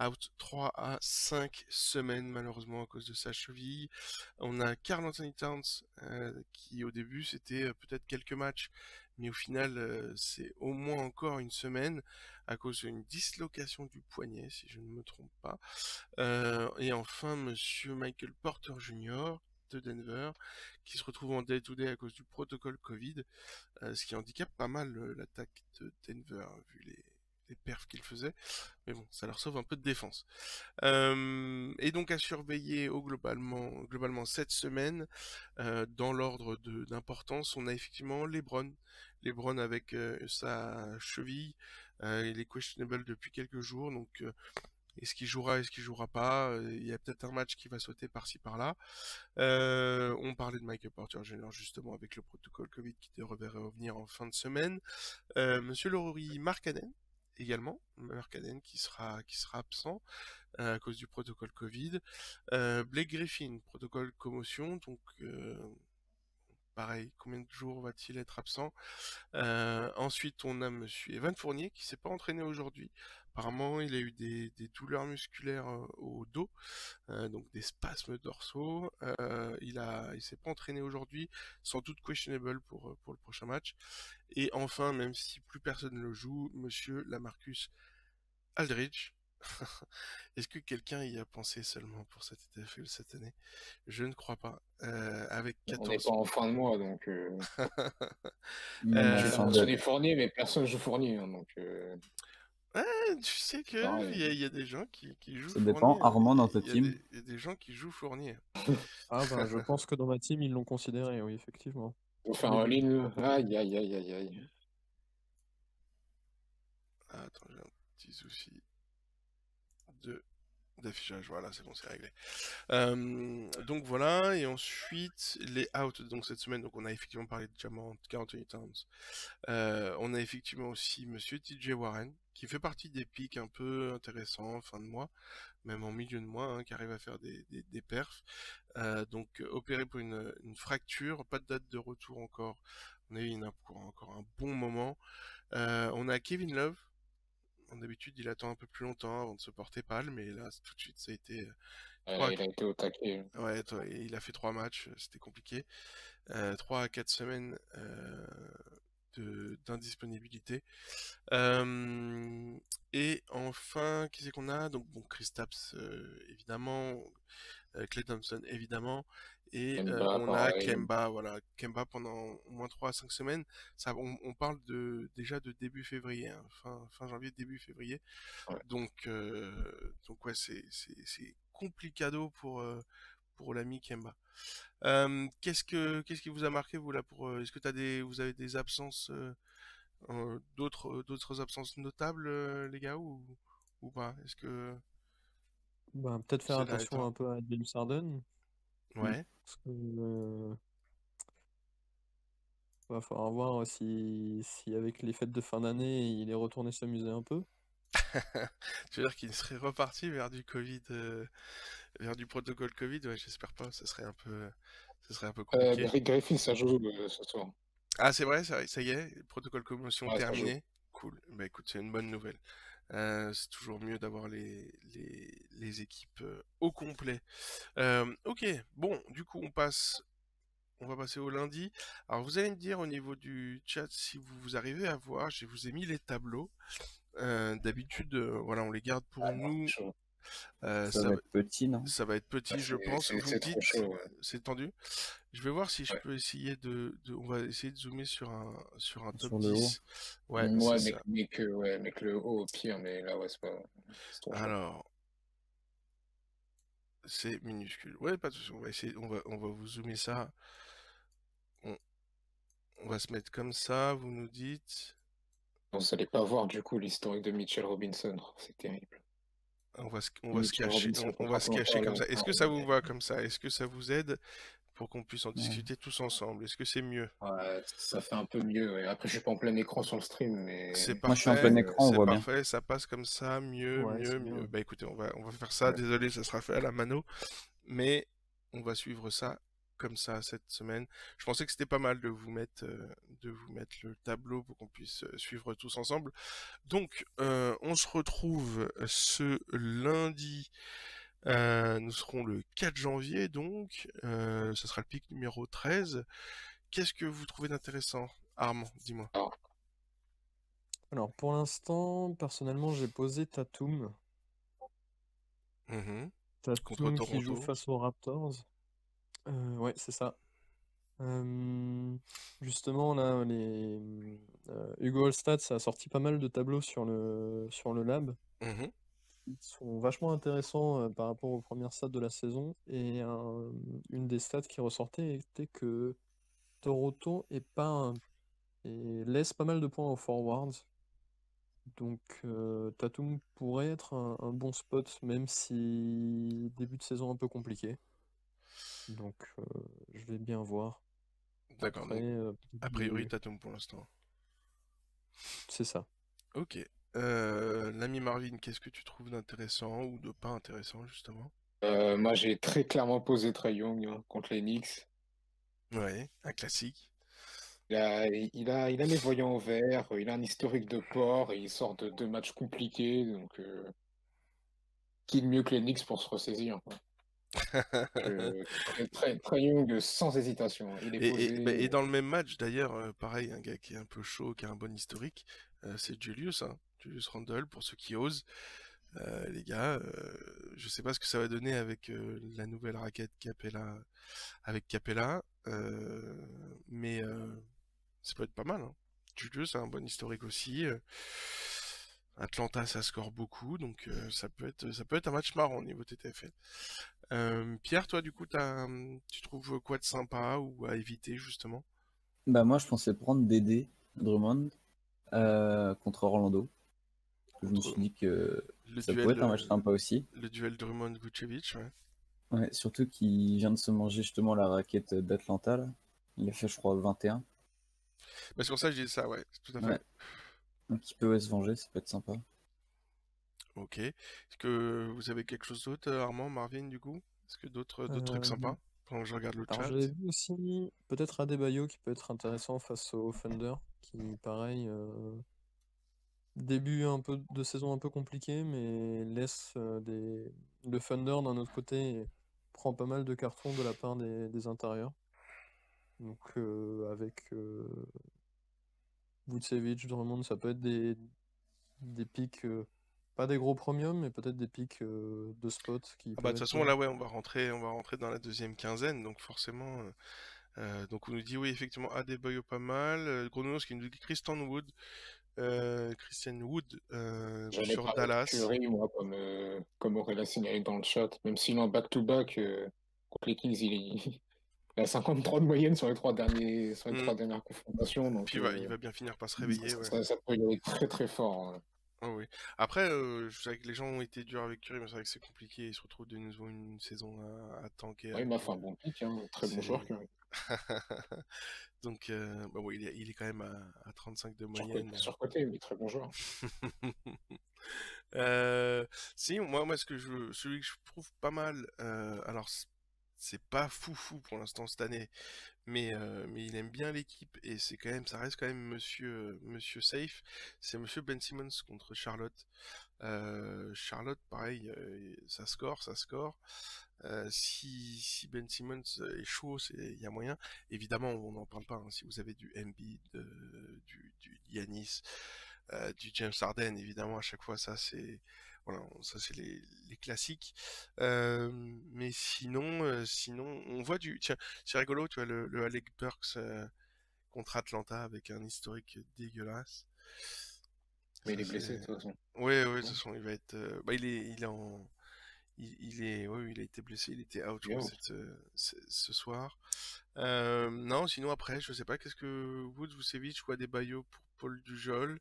out 3 à 5 semaines, malheureusement, à cause de sa cheville. On a Karl Anthony Towns, qui au début, c'était peut-être quelques matchs, mais au final, c'est au moins encore une semaine, à cause d'une dislocation du poignet, si je ne me trompe pas. Et enfin, monsieur Michael Porter Jr., de Denver, qui se retrouve en day-to-day à cause du protocole Covid, ce qui handicape pas mal l'attaque de Denver, vu les perfs qu'il faisait. Mais bon, ça leur sauve un peu de défense. Et donc à surveiller globalement cette semaine, dans l'ordre d'importance, on a effectivement LeBron. LeBron avec sa cheville, il est questionable depuis quelques jours, donc est-ce qu'il jouera, est-ce qu'il jouera pas? Il y a peut-être un match qui va sauter par-ci par-là. On parlait de Michael Porter Jr. justement avec le protocole Covid qui devrait revenir en fin de semaine. Monsieur Laurie Markkanen également, Markkanen qui sera absent à cause du protocole Covid. Blake Griffin, protocole commotion, donc pareil, combien de jours va-t-il être absent? Ensuite, on a monsieur Evan Fournier qui s'est pas entraîné aujourd'hui. Apparemment, il a eu des douleurs musculaires au dos, donc des spasmes dorsaux. Il s'est pas entraîné aujourd'hui, sans doute questionable pour le prochain match. Et enfin, même si plus personne ne le joue, monsieur Lamarcus Aldridge. Est-ce que quelqu'un y a pensé seulement pour cette NFL cette année? Je ne crois pas. Avec On n'est 14 pas en fin de mois, donc Même en je vais fin de... mentionner Fournier, mais personne joue Fournier, hein, donc Tu sais que pareil. il y a des gens qui jouent Ça dépend. Fournier. Armand, dans ta Il y a team. il y a des gens qui jouent Fournier. Ah ben, je pense que dans ma team, ils l'ont considéré, oui, effectivement. Vous faire Mais un bon. ligne, aïe, aïe, aïe, aïe, aïe. Ah, attends, j'ai un petit souci d'affichage. Voilà, c'est bon, c'est réglé. Donc voilà, et ensuite les outs. Donc cette semaine, donc on a effectivement parlé de Ja Morant, Karl Anthony Towns. On a effectivement aussi monsieur TJ Warren, qui fait partie des pics un peu intéressants en fin de mois, même en milieu de mois, hein, qui arrive à faire des perfs. Donc opéré pour une fracture, pas de date de retour encore. On a eu encore un bon moment. On a Kevin Love. D'habitude, il attend un peu plus longtemps avant de se porter pâle, mais là, tout de suite, ça a été Il a été au taquet. ouais, il a fait 3 matchs, c'était compliqué. 3 à 4 semaines d'indisponibilité. Et enfin, qui c'est qu'on a? Donc bon, Kristaps évidemment, Klay Thompson évidemment, et Kemba, on a pareil. Kemba, voilà, Kemba pendant au moins 3 à 5 semaines. Ça, on parle déjà de début février, hein, fin janvier, début février. Ouais. Donc ouais, c'est complicado pour l'ami Kemba. Qu'est-ce qui vous a marqué vous là est-ce que vous avez des absences d'autres absences notables les gars ou pas? Est-ce que Ben, peut-être faire c'est dernier attention temps? un peu à James Harden, Ouais. parce que va falloir voir si avec les fêtes de fin d'année, il est retourné s'amuser un peu. Tu veux dire qu'il serait reparti vers du Covid, vers du protocole Covid? Ouais, j'espère pas. Ce serait un peu compliqué. Griffin, ça joue ce soir. Ah, c'est vrai, ça y est, protocole commotion Ouais, ça joue. terminé. Cool. Bah écoute, c'est une bonne nouvelle. C'est toujours mieux d'avoir les équipes au complet. Ok, bon, du coup, on va passer au lundi. Alors, vous allez me dire au niveau du chat si vous arrivez à voir. Je vous ai mis les tableaux. D'habitude, voilà, on les garde pour nous. Chaud. Ça va être petit, non? Ça va être petit, je pense. Vous me C'est trop dites, chaud. Ouais. c'est tendu. Je vais voir si je Ouais. peux essayer on va essayer de zoomer sur un top Sur le 10. Ouais, Moi, c'est ça. mais que le haut au pire, mais là, ouais, c'est trop chaud. Alors, c'est minuscule. Ouais, pas de souci. On va essayer, on va vous zoomer ça. On va se mettre comme ça, vous nous dites. Vous n'allez pas voir du coup l'historique de Mitchell Robinson. Oh, c'est terrible. On va se Mitchell cacher, Robinson on contre va se cacher Atlanta, comme là. ça. Est-ce que ça vous va comme ça? Est-ce que ça vous aide pour qu'on puisse en Ouais. discuter tous ensemble? Est-ce que c'est mieux? Ouais, ça fait un peu mieux. Ouais. Après, je suis pas en plein écran sur le stream, mais C'est Moi, je suis en plein parfait, écran, on c'est voit bien. parfait, ça passe comme ça, mieux, Ouais, mieux, c'est bien. mieux. Bah écoutez, on va faire ça, Ouais. désolé, ça sera fait à la mano, mais on va suivre ça comme ça cette semaine. Je pensais que c'était pas mal de vous mettre le tableau pour qu'on puisse suivre tous ensemble. Donc, on se retrouve ce lundi. Nous serons le 4 janvier, donc ce sera le pic numéro 13. Qu'est-ce que vous trouvez d'intéressant, Armand? Dis-moi. Alors, pour l'instant, personnellement, j'ai posé Tatum. Mhm. Contre Tatum qui joue Toronto. face aux Raptors. Ouais, c'est ça. Justement, là, Hugo Allstats a sorti pas mal de tableaux sur le lab. Mhm. Ils sont vachement intéressants par rapport aux premières stats de la saison. Et une des stats qui ressortait était que Toronto et laisse pas mal de points aux forwards. Donc Tatum pourrait être un bon spot, même si début de saison un peu compliqué. Donc je vais bien voir. D'accord, Après, donc a priori des- Tatum pour l'instant. c'est ça. Ok. L'ami Marvin, qu'est-ce que tu trouves d'intéressant ou de pas intéressant justement? Moi, j'ai très clairement posé Trae Young contre les Knicks. Ouais, un classique. Il a les voyants au vert, il a un historique de port, et il sort de 2 matchs compliqués, donc qui de mieux que les Knicks pour se ressaisir, quoi. Trae Young sans hésitation, il est Et posé. dans le même match, d'ailleurs, pareil, un gars qui est un peu chaud, qui a un bon historique, c'est Julius, hein. Julius Randle, pour ceux qui osent. Les gars, je sais pas ce que ça va donner avec la nouvelle raquette Capella, avec Capella, mais ça peut être pas mal, hein. Julius a un bon historique aussi. Atlanta, ça score beaucoup, donc ça peut être un match marrant au niveau TTFL. Pierre, toi, du coup, tu trouves quoi de sympa ou à éviter, justement? Bah, moi, je pensais prendre DD Drummond contre Orlando. Je me suis Contre dit que le ça pourrait duel, être un match sympa aussi. le duel Drummond-Vucevic, ouais. Ouais, surtout qu'il vient de se manger justement la raquette d'Atlanta, là. Il a fait, je crois, 21. Bah, c'est pour ça que je dis ça, ouais, tout à fait. Ouais. Donc il peut se venger, ça peut être sympa. Ok. Est-ce que vous avez quelque chose d'autre, Armand, Marvin, du coup? Est-ce que d'autres trucs Euh, sympas? Pendant que je regarde le alors chat. j'avais vu aussi peut-être Adebayo qui peut être intéressant face au Thunder, qui pareil, début un peu de saison un peu compliqué, mais laisse le Thunder d'un autre côté prend pas mal de cartons de la part des intérieurs. Donc avec Vucevic, Drummond, ça peut être des pics, pas des gros premiums, mais peut-être des pics de spot qui Ah bah, peuvent de toute être façon, bien. là, ouais, on va rentrer dans la deuxième quinzaine, donc forcément, donc on nous dit, oui, effectivement, Adebayo pas mal, Chronos qui nous dit Christian Wood J'allais sur parler de Dallas. Curry, moi, comme aurait l'a signalé dans le chat. Même s'il est en back-to-back, contre les Kings, il a 53 de moyenne sur les Hmm. 3 dernières confrontations. Et Donc, puis il va bien finir par se réveiller, ouais. ça peut y aller très très fort, hein. Ah oui. Après, je sais que les gens ont été durs avec Curry, mais c'est vrai que c'est compliqué. Il se retrouve de nouveau une saison à tanker Ouais, il m'a avec. fait un bon pick, hein. Très bon joueur, C'est. Curry. Donc, bah bon, il est quand même à 35 de moyenne. Surcoté, mais très bon joueur. Si, moi, celui que je trouve pas mal, alors c'est pas foufou pour l'instant cette année, mais il aime bien l'équipe et ça reste quand même Monsieur Safe. C'est Monsieur Ben Simmons contre Charlotte. Charlotte, pareil, ça score, ça score. Si Ben Simmons est chaud, il y a moyen. Évidemment, on n'en parle pas, hein. Si vous avez du Embiid, du Giannis, du James Harden, évidemment, à chaque fois, voilà, ça c'est les classiques. Mais sinon, on voit tiens, c'est rigolo, tu vois, le Alec Burks contre Atlanta avec un historique dégueulasse. Mais Ça il est blessé, c'est. de toute façon. Ouais, de toute façon, il va être. Bah, il est Oui, il a été blessé, il était out, je Il est crois, out. ce soir. Non, sinon après, je sais pas, qu'est-ce que Woods, Vucevic ou Adebayo pour Paul Dujol.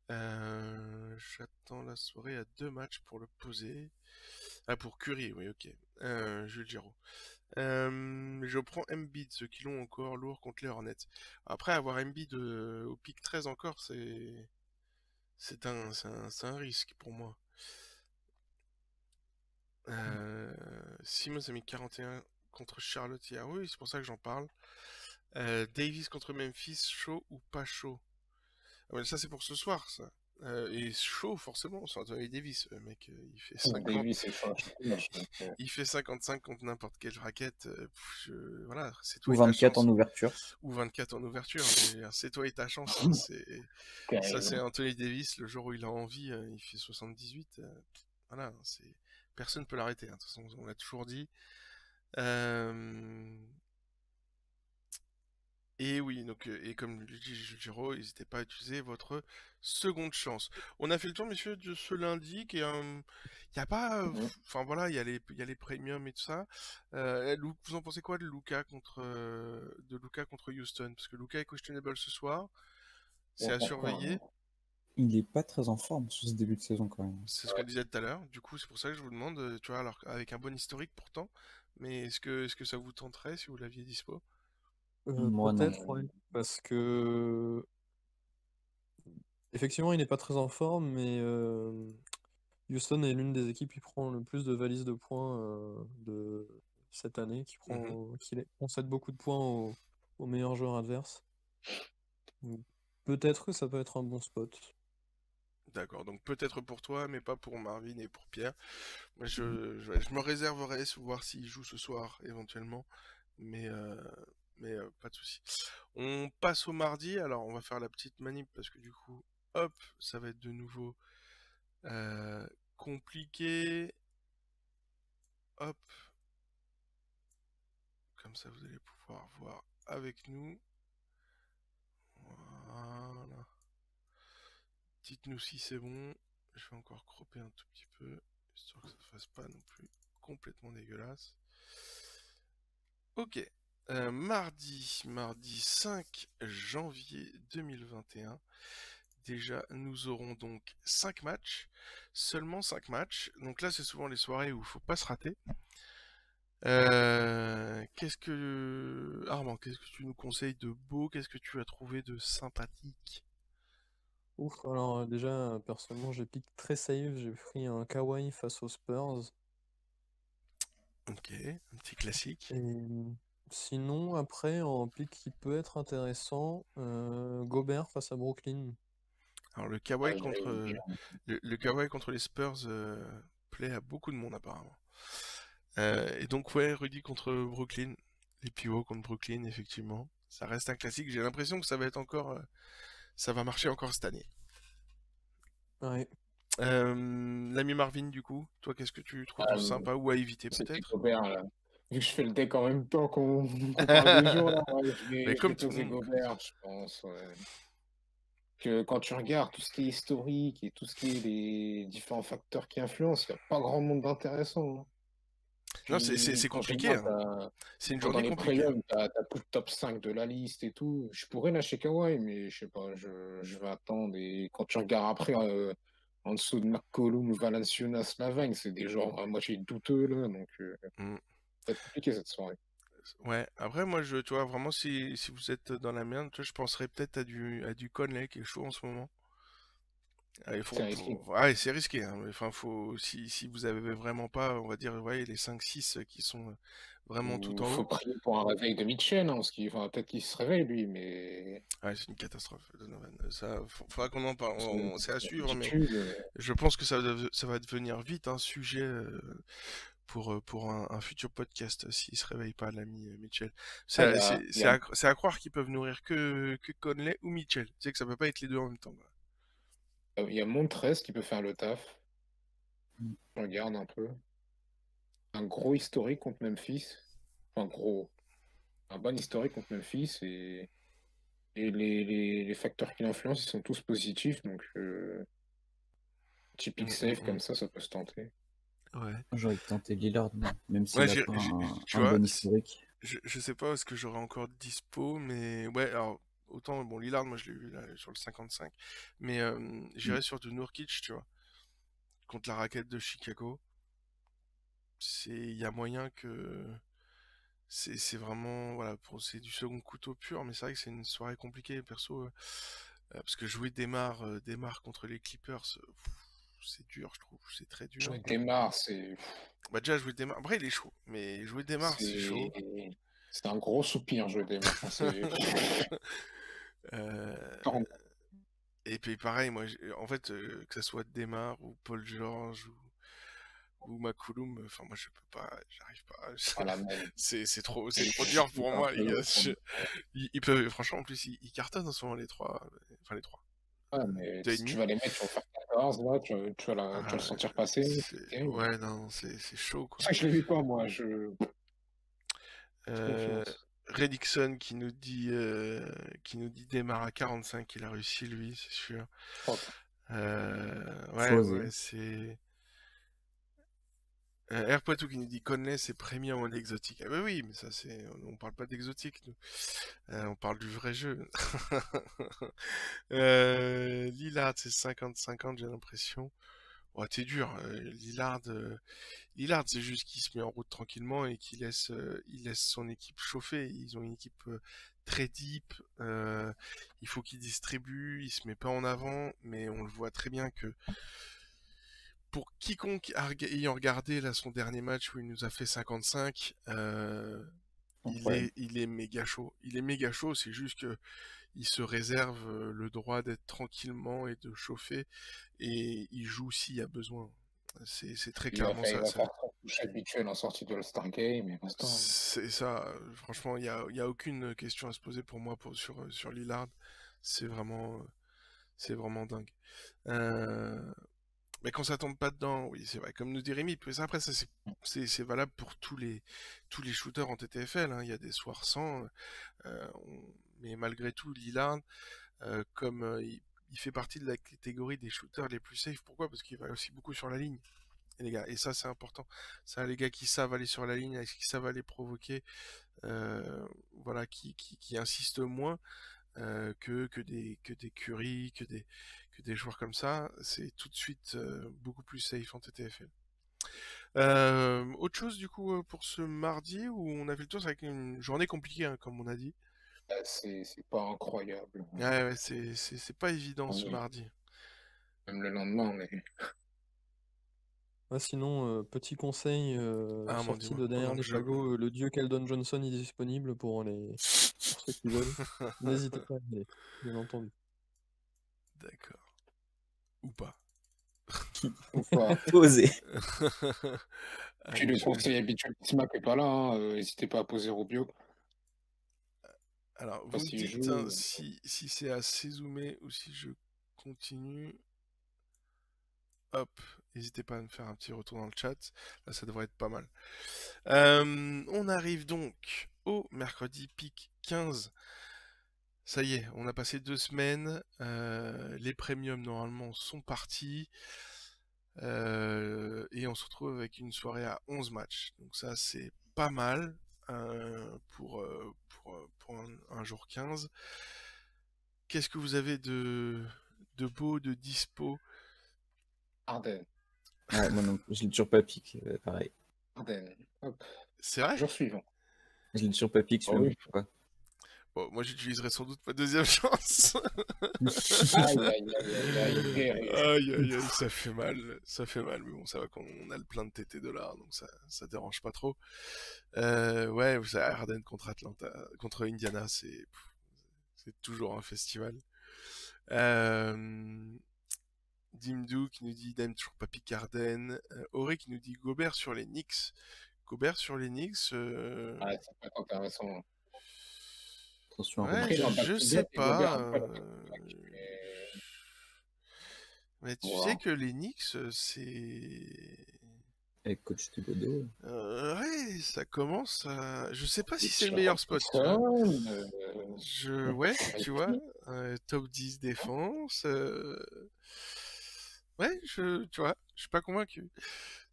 J'attends la soirée à 2 matchs pour le poser. Ah, pour Curry, oui, ok. Jules Giraud. Je prends Embiid, ceux qui l'ont encore lourd contre les Hornets. Après, avoir Embiid au pick 13 encore, c'est un risque pour moi. Simmons a mis 41 contre Charlotte hier. Oui, c'est pour ça que j'en parle. Davis contre Memphis, chaud ou pas chaud? Ah, mais ça, c'est pour ce soir, ça. Et chaud, forcément, c'est Anthony Davis. Le mec, il fait 50... Davis est chaud à chaque match. Donc, il fait 55 contre n'importe quelle raquette. Voilà, c'est toi Ou et ta 24 chance. en ouverture. Ou 24 en ouverture. Mais, c'est toi et ta chance. Hein. Ça, c'est terrible. Anthony Davis. Le jour où il a envie, il fait 78. Voilà, personne ne peut l'arrêter. Hein. De toute façon, on l'a toujours dit. Et oui, donc, et comme le dit Jules Giraud, n'hésitez pas à utiliser votre seconde chance. On a fait le tour, messieurs, de ce lundi, qui est il n'y a pas... Mhm. Enfin voilà, il y a les premiums et tout ça. Vous en pensez quoi de Luka contre Houston? Parce que Luka est questionable ce soir. C'est à surveiller. Il est pas très en forme sur ce début de saison quand même. C'est ce qu'on disait tout à l'heure. Du coup, c'est pour ça que je vous demande, tu vois, alors avec un bon historique pourtant, mais est-ce que ça vous tenterait si vous l'aviez dispo? Moi non. Peut-être, oui. Parce que effectivement, il n'est pas très en forme, mais Houston est l'une des équipes qui prend le plus de valises de points de cette année, qui concède beaucoup de points aux meilleurs joueurs adverses. Donc, peut-être que ça peut être un bon spot. D'accord, donc peut-être pour toi, mais pas pour Marvin et pour Pierre. Moi, je me réserverai voir s'il joue ce soir, éventuellement, mais, pas de souci. On passe au mardi, alors on va faire la petite manip, parce que du coup, hop, ça va être de nouveau compliqué. Hop, comme ça vous allez pouvoir voir avec nous. Voilà. Dites-nous si c'est bon. Je vais encore cropper un tout petit peu, histoire que ça ne fasse pas non plus complètement dégueulasse. Ok. Mardi 5 janvier 2021. Déjà, nous aurons donc 5 matchs. Seulement 5 matchs. Donc là, c'est souvent les soirées où il faut pas se rater. Armand, qu'est-ce que tu nous conseilles de beau? Qu'est-ce que tu as trouvé de sympathique? Ouf, alors déjà, personnellement, j'ai pick très safe, j'ai pris un Kawhi face aux Spurs. Ok, un petit classique. Et sinon, après, en pick qui peut être intéressant, Gobert face à Brooklyn. Alors le Ah, Kawhi je l'avais contre, dit, hein. le Kawhi contre les Spurs plaît à beaucoup de monde apparemment. Et donc ouais, Rudy contre Brooklyn. Les pivots contre Brooklyn, effectivement. Ça reste un classique. J'ai l'impression que ça va être encore... ça va marcher encore cette année. Ouais. L'ami Marvin, du coup, toi, qu'est-ce que tu trouves de sympa ou à éviter C'était peut-être? Gobert, là. Vu que je fais le deck en même temps qu'on parle des jours, là, ouais, Mais je comme vais tout le poser monde. Gobert, je pense. Ouais. Que quand tu regardes tout ce qui est historique et tout ce qui est les différents facteurs qui influencent, il n'y a pas grand monde d'intéressant. Hein. Non, c'est Quand je compliqué. regarde, Hein. C'est une dans journée les compliquée. Hein. premiums, t'as tout le top 5 de la liste et tout. Je pourrais lâcher Kawhi, mais je sais pas, je vais attendre. Et quand tu regardes après, en dessous de McCollum, Valanciunas, Lavagne, c'est des genres à moitié douteux, là. Donc, Mm. ça va être compliqué cette soirée. Ouais, après, moi, tu vois, vraiment, si vous êtes dans la merde, tu vois, je penserais peut-être à du Conley qui est chaud en ce moment. Ah, C'est risqué. c'est risqué, hein, mais enfin, si vous avez vraiment pas, on va dire, ouais, les 5-6 qui sont vraiment tout Il en faut haut, prier pour un réveil de Mitchell, hein, parce qu'il enfin, peut-être qu'il se réveille, lui, mais ouais, c'est une catastrophe, Donovan. Ça, faudra qu'on en parle. c'est C'est à suivre, mais ridicule. je pense que ça va devenir vite un sujet pour un futur podcast s'il se réveille pas, l'ami Mitchell. Ah, C'est à croire qu'ils peuvent nourrir que Conley ou Mitchell. Tu sais que ça peut pas être les deux en même temps. Quoi. il y a Montrez qui peut faire le taf. Mm. Je regarde un peu. Un gros historique contre Memphis. Enfin, gros. Un bon historique contre Memphis. Et les facteurs qui l'influencent, ils sont tous positifs. Donc, petit pick safe comme ça peut se tenter. Ouais. J'aurais tenté Lillard, moi, même s'il Ouais, a pas tu un vois, bon historique. je sais pas est-ce que j'aurais encore dispo, mais ouais, alors autant bon Lillard, moi je l'ai eu là sur le 55, mais j'irais sur du Nurkic, tu vois, contre la raquette de Chicago. Il y a moyen que c'est vraiment voilà c'est du second couteau pur, mais c'est vrai que c'est une soirée compliquée perso, parce que jouer démarre contre les Clippers, c'est dur, je trouve, c'est très dur. Jouer Demar, c'est Bah déjà jouer démarre, après il est chaud, mais jouer démarre c'est chaud. c'est un gros soupir, jouer Demar. C'est Euh, Pardon. Et puis pareil, moi, en fait, que ça soit Demar ou Paul George ou McCollum, enfin moi je peux pas, j'arrive pas. Pas la même. C'est trop dur pour moi, les gars. Ils peuvent, franchement, en plus, ils cartonnent en ce moment les trois, enfin les trois. Ouais, mais Deux et si tu demi. vas les mettre, tu vas faire 14, là, tu vas le sentir passer. C'est terrible. Ouais, non, c'est chaud quoi. C'est ça que je l'ai vu pas, moi. Je confiance. Reddickson qui nous dit démarre à 45, il a réussi lui, c'est sûr. Oh, Ouais, c'est. Air Poitou qui nous dit Conley c'est premium en exotique. Ah bah oui, mais ça c'est. On parle pas d'exotique, nous. On parle du vrai jeu. Lillard c'est 50-50, j'ai l'impression. Ouais, t'es dur. Lillard c'est juste qu'il se met en route tranquillement et il laisse son équipe chauffer. Ils ont une équipe très deep. Il faut qu'il distribue. Il se met pas en avant, mais on le voit très bien que pour quiconque ayant regardé là son dernier match où il nous a fait 55, il est méga chaud. Il est méga chaud, c'est juste que il se réserve le droit d'être tranquillement et de chauffer, et il joue s'il y a besoin. C'est très clairement ça. Il va faire son touche habituel en sortie de l'All-Star Game, et basta. C'est ça. Franchement, il y a aucune question à se poser pour moi sur Lillard. C'est vraiment dingue. Mais quand ça tombe pas dedans, oui, c'est vrai. Comme nous dit Rémi, après ça c'est valable pour tous les shooters en TTFL. Hein. Il y a des soirs sans, mais malgré tout, Lillard, comme il fait partie de la catégorie des shooters les plus safe. Pourquoi? Parce qu'il va aussi beaucoup sur la ligne. Et les gars, et ça c'est important. Ça, les gars qui savent aller sur la ligne, qui savent aller provoquer, voilà, qui insistent moins que des Curry, que des joueurs comme ça, c'est tout de suite beaucoup plus safe en TTFL. Autre chose du coup pour ce mardi où on a fait le tour, c'est avec une journée compliquée hein, comme on a dit. C'est pas incroyable. Ouais, c'est pas évident ce mardi. Même le lendemain, mais. Sinon, petit conseil sorti de derrière les fagots, le dieu Keldon Johnson est disponible pour ceux qui veulent. N'hésitez pas à y aller, bien entendu. D'accord. Ou pas. Ou pas. Posé. Puis le conseil habituel, Smack est pas là, hein, n'hésitez pas à poser Rubio. Alors, vous me dites hein, si c'est assez zoomé ou si je continue. Hop, n'hésitez pas à me faire un petit retour dans le chat. Là, ça devrait être pas mal. On arrive donc au mercredi pic 15. Ça y est, on a passé 2 semaines. Les premiums, normalement, sont partis. Et on se retrouve avec une soirée à 11 matchs. Donc ça, c'est pas mal pour un jour 15. Qu'est-ce que vous avez de beau, de dispo? Harden. Ouais, moi non, je l'ai toujours pas pique, pareil. Harden. Hop. C'est vrai? Jour suivant. Je l'ai toujours pas pique, je sais oui. pourquoi. Bon, moi j'utiliserai sans doute ma deuxième chance. Aïe, ça fait mal, mais bon, ça va qu'on a le plein de TT $, donc ça dérange pas trop. Ouais, Harden contre Indiana, c'est toujours un festival. Dimdou qui nous dit Dame toujours pas pique Harden. Auré qui nous dit Gobert sur les Knicks. Gobert sur les Knicks. Ah, ça peut être intéressant. Attention, ouais, je sais pas. Mais tu sais que les Knicks, c'est. Avec coach Thibodeau. Ouais, ça commence à. Je sais pas si c'est le meilleur spot. Ouais, tu vois. Top 10 défense. Ouais, tu vois, je suis pas convaincu.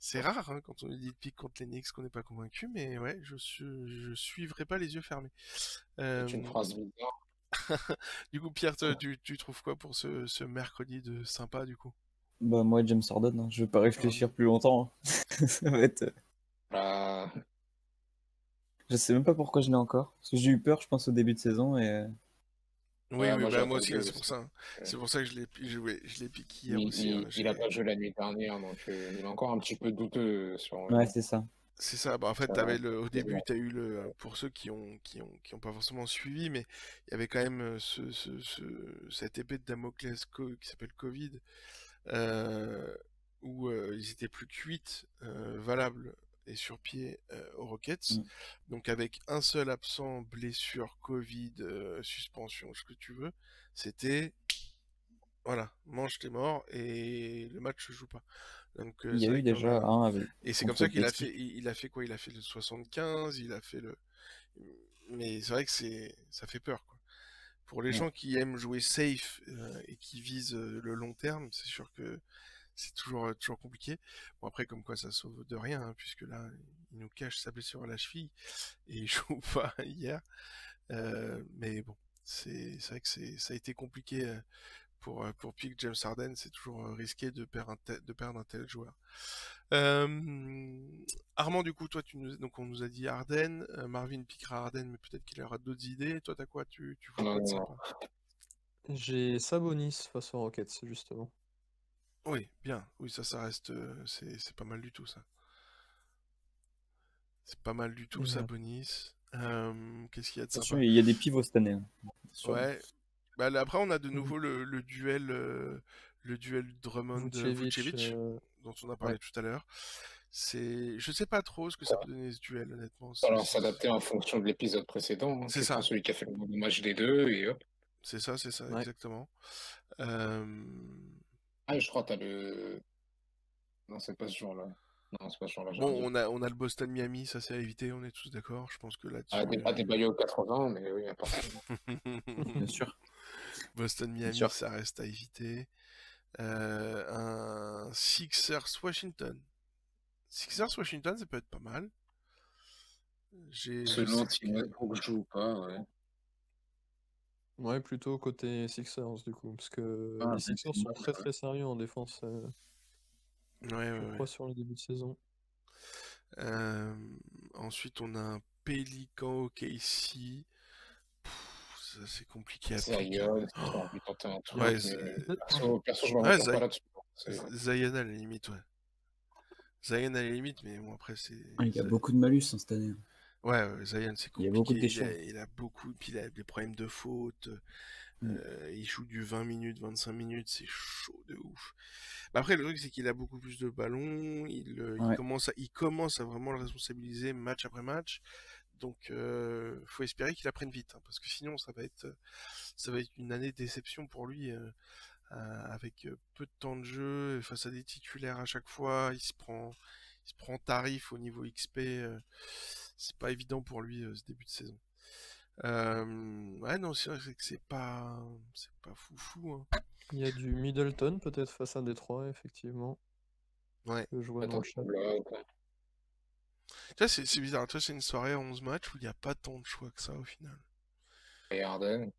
C'est rare hein, quand on dit pique contre les Knicks qu'on n'est pas convaincu, mais ouais, je suivrai pas les yeux fermés. C'est une Euh, phrase bizarre. Du coup, Pierre, toi, tu trouves quoi pour ce mercredi de sympa du coup? Bah, moi, James Harden, hein, je vais pas réfléchir plus longtemps, hein. Ça va être... Bah, Je sais même pas pourquoi je l'ai encore. Parce que j'ai eu peur, je pense, au début de saison. Et... Oui, ouais, oui, moi j'ai bah moi aussi, attendu c'est pour aussi. ça, hein. Euh, C'est pour ça que je l'ai piqué hier aussi, hein. Il a pas joué la nuit dernière, donc il est encore un petit peu douteux sur Ouais, c'est ça. C'est ça, bah en fait, sur- au mais début, bon. tu as eu pour ceux qui ont pas forcément suivi, mais il y avait quand même cette épée de Damoclès qui s'appelle Covid, euh, où ils étaient plus que 8 valables et sur pied aux Rockets. Mm. Donc avec un seul absent, blessure, Covid, suspension, ce que tu veux, c'était, voilà, mange tes morts et le match se joue pas. Donc Il y c'est a vrai eu qu'il y en déjà a... un avec... Et c'est comme contre ça qu'il a fait, Betsy. il a fait quoi? Il a fait le 75, il a fait le... Mais c'est vrai que ça fait peur, quoi. Pour les Ouais. gens qui aiment jouer safe et qui visent le long terme, c'est sûr que c'est toujours compliqué. Bon après, comme quoi ça sauve de rien, hein, puisque là, il nous cache sa blessure à la cheville et il joue pas hier. Mais bon, c'est vrai que ça a été compliqué pour pick James Harden, c'est toujours risqué de perdre un tel joueur. Armand, du coup, toi, donc on nous a dit Harden, Marvin piquera Harden, mais peut-être qu'il aura d'autres idées. Toi, t'as quoi? Tu vois Non, quoi de non, sympa? J'ai Sabonis face aux Rockets, justement. Oui, bien. Oui, ça reste, c'est pas mal du tout, ça. C'est pas mal du tout, Et, Sabonis. Qu'est-ce qu'il y a de Attention, sympa? il y a des pivots cette année, hein. Attention. Ouais. Bah, là, après, on a de Vu- nouveau le duel Vucevic, Drummond-Vucevic, dont on a ouais. parlé tout à l'heure. Je sais pas trop ce que ça peut donner ce duel, honnêtement. alors s'adapter en fonction de l'épisode précédent, hein. C'est Tu prends ça, celui qui a fait le bon match des deux et hop. c'est ça, Ouais. exactement. Euh, Ah, je crois que t'as le. Non, c'est pas ce jour-là. Non, c'est pas ce jour-là, j'ai Bon, rien dit. on a le Boston-Miami, ça c'est à éviter, on est tous d'accord. Je pense que Ah, là-dessus, des Bayo 80, mais oui, à part ça. Bien sûr. Bien Boston-Miami, sûr. ça reste à éviter. Un Sixers-Washington. Sixers-Washington, ça peut être pas mal. Je Selon sais si que... Westbrook joue ou pas, ouais. Ouais, plutôt côté Sixers, du coup, parce que Ah, les Sixers sont effectivement, très très sérieux en défense, Ouais, je ouais, crois, ouais. sur le début de saison. Euh, Ensuite, on a un Pélican OKC. Ça, c'est compliqué à piquer. Zion, si t'as envie de tenter un Il y a Ouais, truc, mais perso, je me ouais, retire pas là-dessus. C'est- Zion à la limite, ouais. Zion à la limite, mais bon, après, Il y a beaucoup de malus hein, cette année. Ouais, ouais, Zion, c'est Il y a beaucoup compliqué. de déchets. Il a beaucoup, puis il a des problèmes de faute. Mm. Il joue du 20 minutes, 25 minutes, c'est chaud de ouf. Bah après, le truc, c'est qu'il a beaucoup plus de ballons. Ouais. Il commence à vraiment le responsabiliser match après match. Donc, faut espérer qu'il apprenne vite, hein, parce que sinon, ça va être une année de déception pour lui, avec peu de temps de jeu, face à des titulaires à chaque fois. Il se prend tarif au niveau XP. C'est pas évident pour lui ce début de saison. Ouais, non, c'est vrai que c'est pas foufou, hein. Il y a du Middleton, peut-être face à Détroit, effectivement. Ouais. Je vois dans Attends, le chat. Tu vois, c'est bizarre. Tu vois, c'est une soirée à 11 matchs où il n'y a pas tant de choix que ça au final. Et Harden.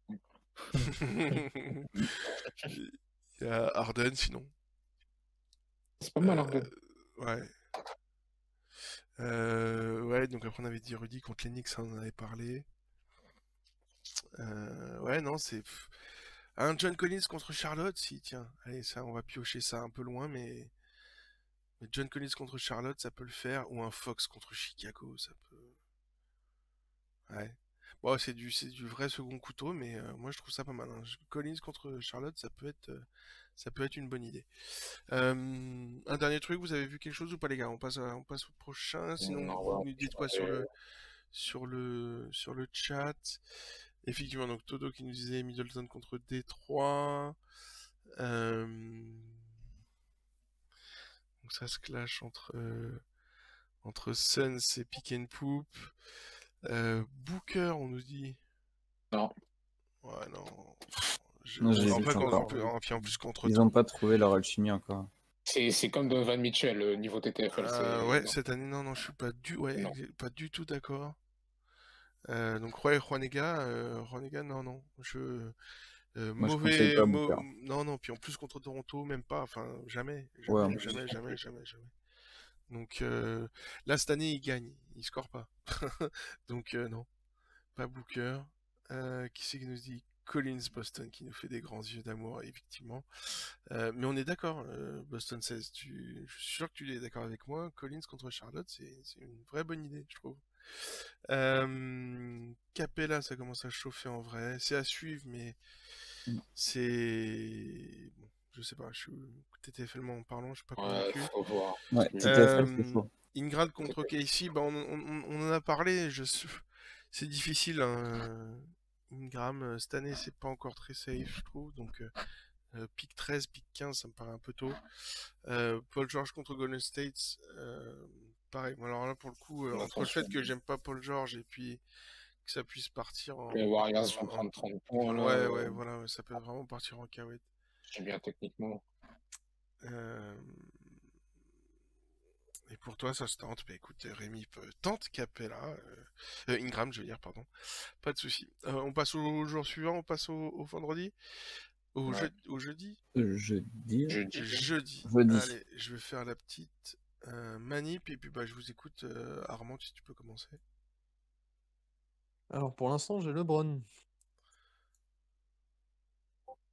Il y a Harden sinon. C'est pas mal, Harden. Ouais. Ouais, donc après on avait dit Rudy contre les Knicks, ça, on en avait parlé. Ouais, non, c'est... Un John Collins contre Charlotte, si, tiens. Allez, ça, on va piocher ça un peu loin, mais John Collins contre Charlotte, ça peut le faire. Ou un Fox contre Chicago, ça peut... Ouais. Bon, c'est du vrai second couteau, mais moi je trouve ça pas mal, hein. Collins contre Charlotte, ça peut être une bonne idée. Un dernier truc, vous avez vu quelque chose ou pas les gars? On passe au prochain. Sinon, Non, vous ouais, nous dites quoi sur le chat? Effectivement, donc Todo qui nous disait Middleton contre Détroit. Donc ça se clash entre Suns et Pick and Poop. Booker, on nous dit. Non. Ouais, non. Non, En j'hésite fait, encore. en plus contre Ils n'ont pas trouvé leur alchimie encore. C'est comme Donovan Mitchell, niveau TTFL. Ouais, Non, cette année, non, je suis non. pas du tout d'accord. Donc ouais, Juanega, non, Moi, je conseille pas Booker. non, puis en plus contre Toronto, même pas, enfin, jamais, Ouais, jamais, jamais, jamais, jamais, jamais. Donc là, cette année, il gagne, il score pas. Donc non, pas Booker. Qui c'est qui nous dit Collins Boston qui nous fait des grands yeux d'amour, effectivement. Mais on est d'accord, Boston 16. Je suis sûr que tu es d'accord avec moi. Collins contre Charlotte, c'est une vraie bonne idée, je trouve. Capella, ça commence à chauffer en vrai. C'est à suivre, mais Mm. c'est. Bon, je sais pas, TTFL en parlant, je suis pas Ouais, convaincu. faut voir. Ouais, Parce que- TTFL, c'est chaud. Ingrad contre Casey, bah on en a parlé. C'est difficile, hein. Ingram, cette année, c'est pas encore très safe, je trouve. Donc, pick 13, pick 15, ça me paraît un peu tôt. Paul George contre Golden State, pareil. Bon, alors là, pour le coup, entre le fait que j'aime pas Paul George et puis que ça puisse partir en. Les Warriors vont prendre 30 points, là. Ouais, voilà, ouais, ça peut vraiment partir en cahuète. C'est bien techniquement. Euh, Et pour toi, ça se tente. Bah écoute, Rémi tente Capella. Ingram, je veux dire, pardon. Pas de souci. On passe au jour suivant, on passe au vendredi. Ouais. Au jeudi. Jeudi. Jeudi. Jeudi. Allez, je vais faire la petite manip et puis bah je vous écoute. Armand, si tu peux commencer. Alors pour l'instant, j'ai LeBron.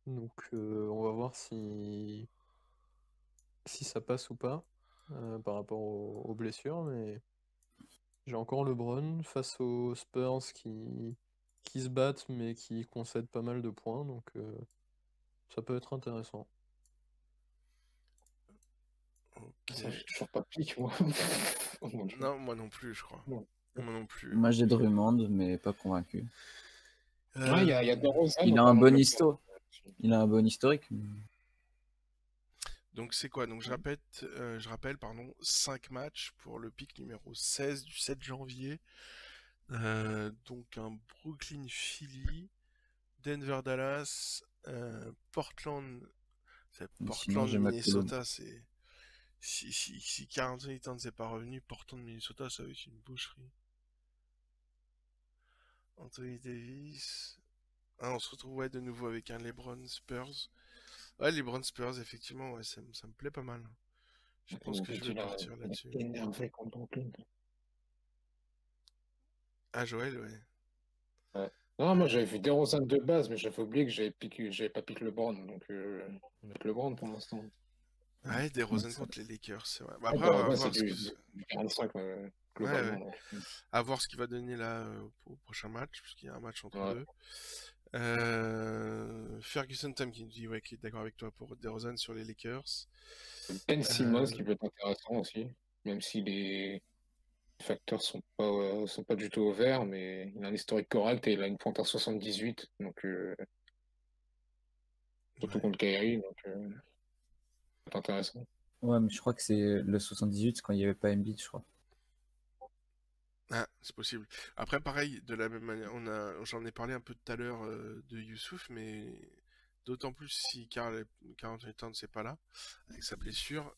Donc on va voir si ça passe ou pas par rapport aux blessures, mais j'ai encore LeBron face aux Spurs qui se battent mais qui concèdent pas mal de points, donc ça peut être intéressant. Ok. Ça, j'ai toujours pas pique, moi. Oh mon Dieu. Non, moi non plus, je crois. Non. Moi non plus. Moi, j'ai Drummond, mais pas convaincu. Ouais, il y a DeRozan. Il a notamment, un bon je historique. Il a un bon historique. Donc c'est quoi? Donc je rappelle, pardon, 5 matchs pour le pick numéro 16 du 7 janvier. Donc un Brooklyn Philly, Denver Dallas, Portland, Sinon, Portland j'ai McCollum. Minnesota, c'est si Karl Anthony Towns n'est pas revenu, Portland Minnesota, ça va être une boucherie. Anthony Davis. Ah, on se retrouve ouais, de nouveau avec un LeBron Spurs. Ouais, LeBron Spurs, effectivement, ouais, ça me plaît pas mal. Je pense que je vais partir là-dessus. Énervé contre Brooklyn. Ah, Joël, ouais. Ouais. Non, moi j'avais vu DeRozan de base, mais j'avais oublié que j'avais pas piqué LeBron, donc avec LeBron pour l'instant. Ouais, des Ouais, Rosen contre les Lakers, c'est vrai. Bah, Ouais, après, bah, à ouais, voir c'est du 45 ouais, globalement. ouais. Donc. À voir ce qu'il va donner là au prochain match, puisqu'il y a un match entre Ouais. deux. Ferguson Tam qui nous dit ouais, qu'il est d'accord avec toi pour DeRozan sur les Lakers. Ben Simmons qui peut être intéressant aussi, même si les facteurs sont pas du tout au vert, mais il a un historique correct et il a une pointe à 78, donc surtout Ouais. contre Kyrie, donc c'est intéressant. Ouais, mais je crois que c'est le 78, c'est quand il n'y avait pas Embiid, je crois. Ah, c'est possible. Après, pareil, de la même manière, j'en ai parlé un peu tout à l'heure de Youssouf, mais d'autant plus si Karl Anthony Towns n'est pas là, avec sa blessure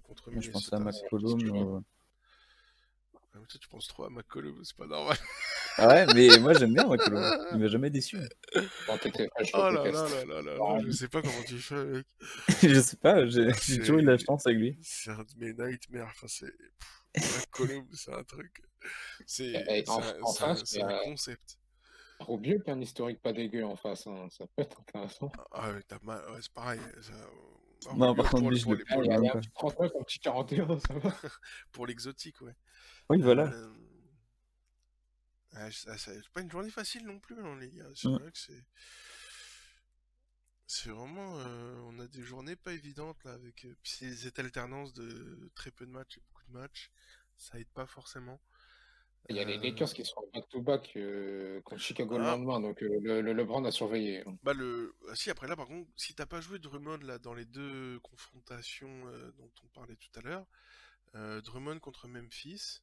contre Moi, je pensais à Minnesota. McCollum. Ah, mais toi, tu penses trop à McCollum, c'est pas normal. Ah ouais, mais moi, j'aime bien McCollum. Il m'a jamais déçu. Bon, je Oh le là déteste. là là là là là, je sais pas comment tu fais, mec. Je sais pas, j'ai C'est- toujours eu de la chance avec lui. C'est un de mes nightmares. Enfin, McCollum, c'est un truc. Et en face, C'est un concept. Rubio qui a un historique pas dégueu en face, hein, ça peut être intéressant. Ah ouais, ouais, c'est pareil. Non, Rubio par contre, lui, je le Ah, prends il y a même un pas. petit 39, un petit 41, ça va. pour l'exotique, ouais. Oui, voilà. C'est pas une journée facile non plus, hein, les gars. C'est Mm. vrai que c'est vraiment. On a des journées pas évidentes là, avec cette alternance de très peu de matchs et beaucoup de matchs. Ça aide pas forcément. Il y a les Lakers qui sont en back-to-back contre Chicago le Ah, lendemain, donc le LeBron a surveillé. bah si après là par contre si t'as pas joué Drummond là dans les deux confrontations dont on parlait tout à l'heure, Drummond contre Memphis,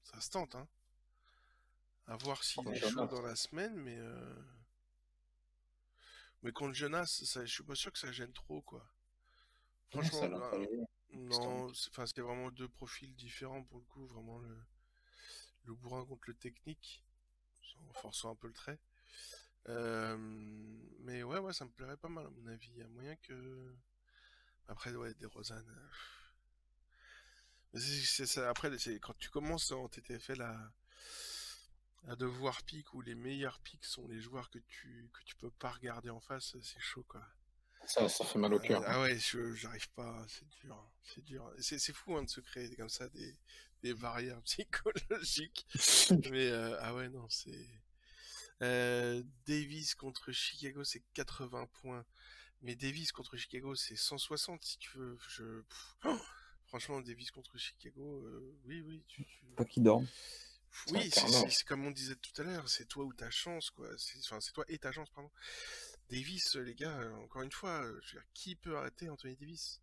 ça se tente hein. À voir s'il est chaud dans la semaine, mais contre Jonas, je suis pas sûr que ça gêne trop quoi. Franchement, Ça l'a pas joué. non, c'est vraiment deux profils différents pour le coup. Vraiment le bourrin contre le technique, en forçant un peu le trait. Mais ouais, ça me plairait pas mal à mon avis. Il y a moyen que. Après, ouais, DeRozan. C'est ça. Après, quand tu commences en TTFL à devoir pick où les meilleurs picks sont les joueurs que tu peux pas regarder en face, c'est chaud quoi. Ça fait mal au cœur. Ah ouais, j'arrive pas, c'est dur, c'est dur. C'est fou hein, de se créer comme ça des barrières psychologiques. Mais ah ouais, non, c'est. Davis contre Chicago, c'est 80 points. Mais Davis contre Chicago, c'est 160 si tu veux. Franchement, Davis contre Chicago, oui, Pas qu'ils dorment. oui, C'est un carnage. c'est comme on disait tout à l'heure, c'est toi ou ta chance, quoi. Enfin, c'est toi et ta chance, pardon. Davis, les gars, encore une fois, je veux dire, qui peut arrêter Anthony Davis?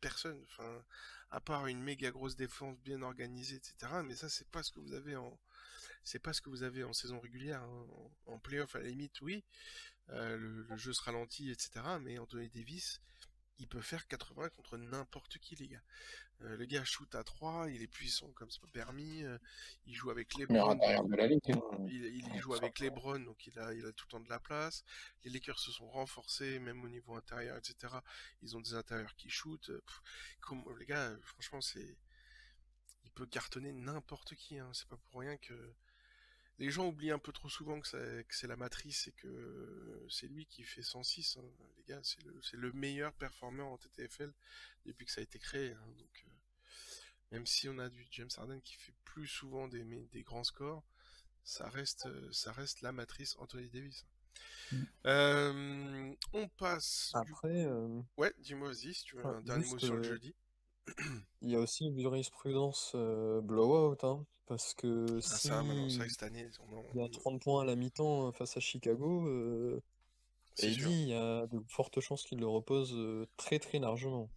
Personne. Enfin, à part une méga grosse défense bien organisée, etc. Mais ça, c'est pas ce que vous avez en saison régulière. Hein. En playoff, à la limite, oui, le jeu se ralentit, etc. Mais Anthony Davis, il peut faire 80 contre n'importe qui, les gars. Le gars shoot à 3, il est puissant comme c'est pas permis. Il joue avec Meilleur LeBron, intérieur de la ligue. il joue avec LeBron, donc il a tout le temps de la place. Les Lakers se sont renforcés, même au niveau intérieur, etc. Ils ont des intérieurs qui shootent. Les gars, franchement, il peut cartonner n'importe qui. Hein. C'est pas pour rien que les gens oublient un peu trop souvent que c'est la matrice et que c'est lui qui fait 106. Hein. Les gars, c'est le meilleur performeur en TTFL depuis que ça a été créé. Hein. Donc, même si on a du James Harden qui fait plus souvent des grands scores, ça reste la matrice Anthony Davis. On passe. Après, Ouais, dis-moi, vas-y, si tu veux un dernier mot juste, sur le jeudi. il y a aussi une jurisprudence blowout, hein, parce que Ah, si ça, maintenant, c'est vrai que cette année, il y a 30 points à la mi-temps face à Chicago, c'est sûr. Eddie, il y a de fortes chances qu'il le repose très très largement.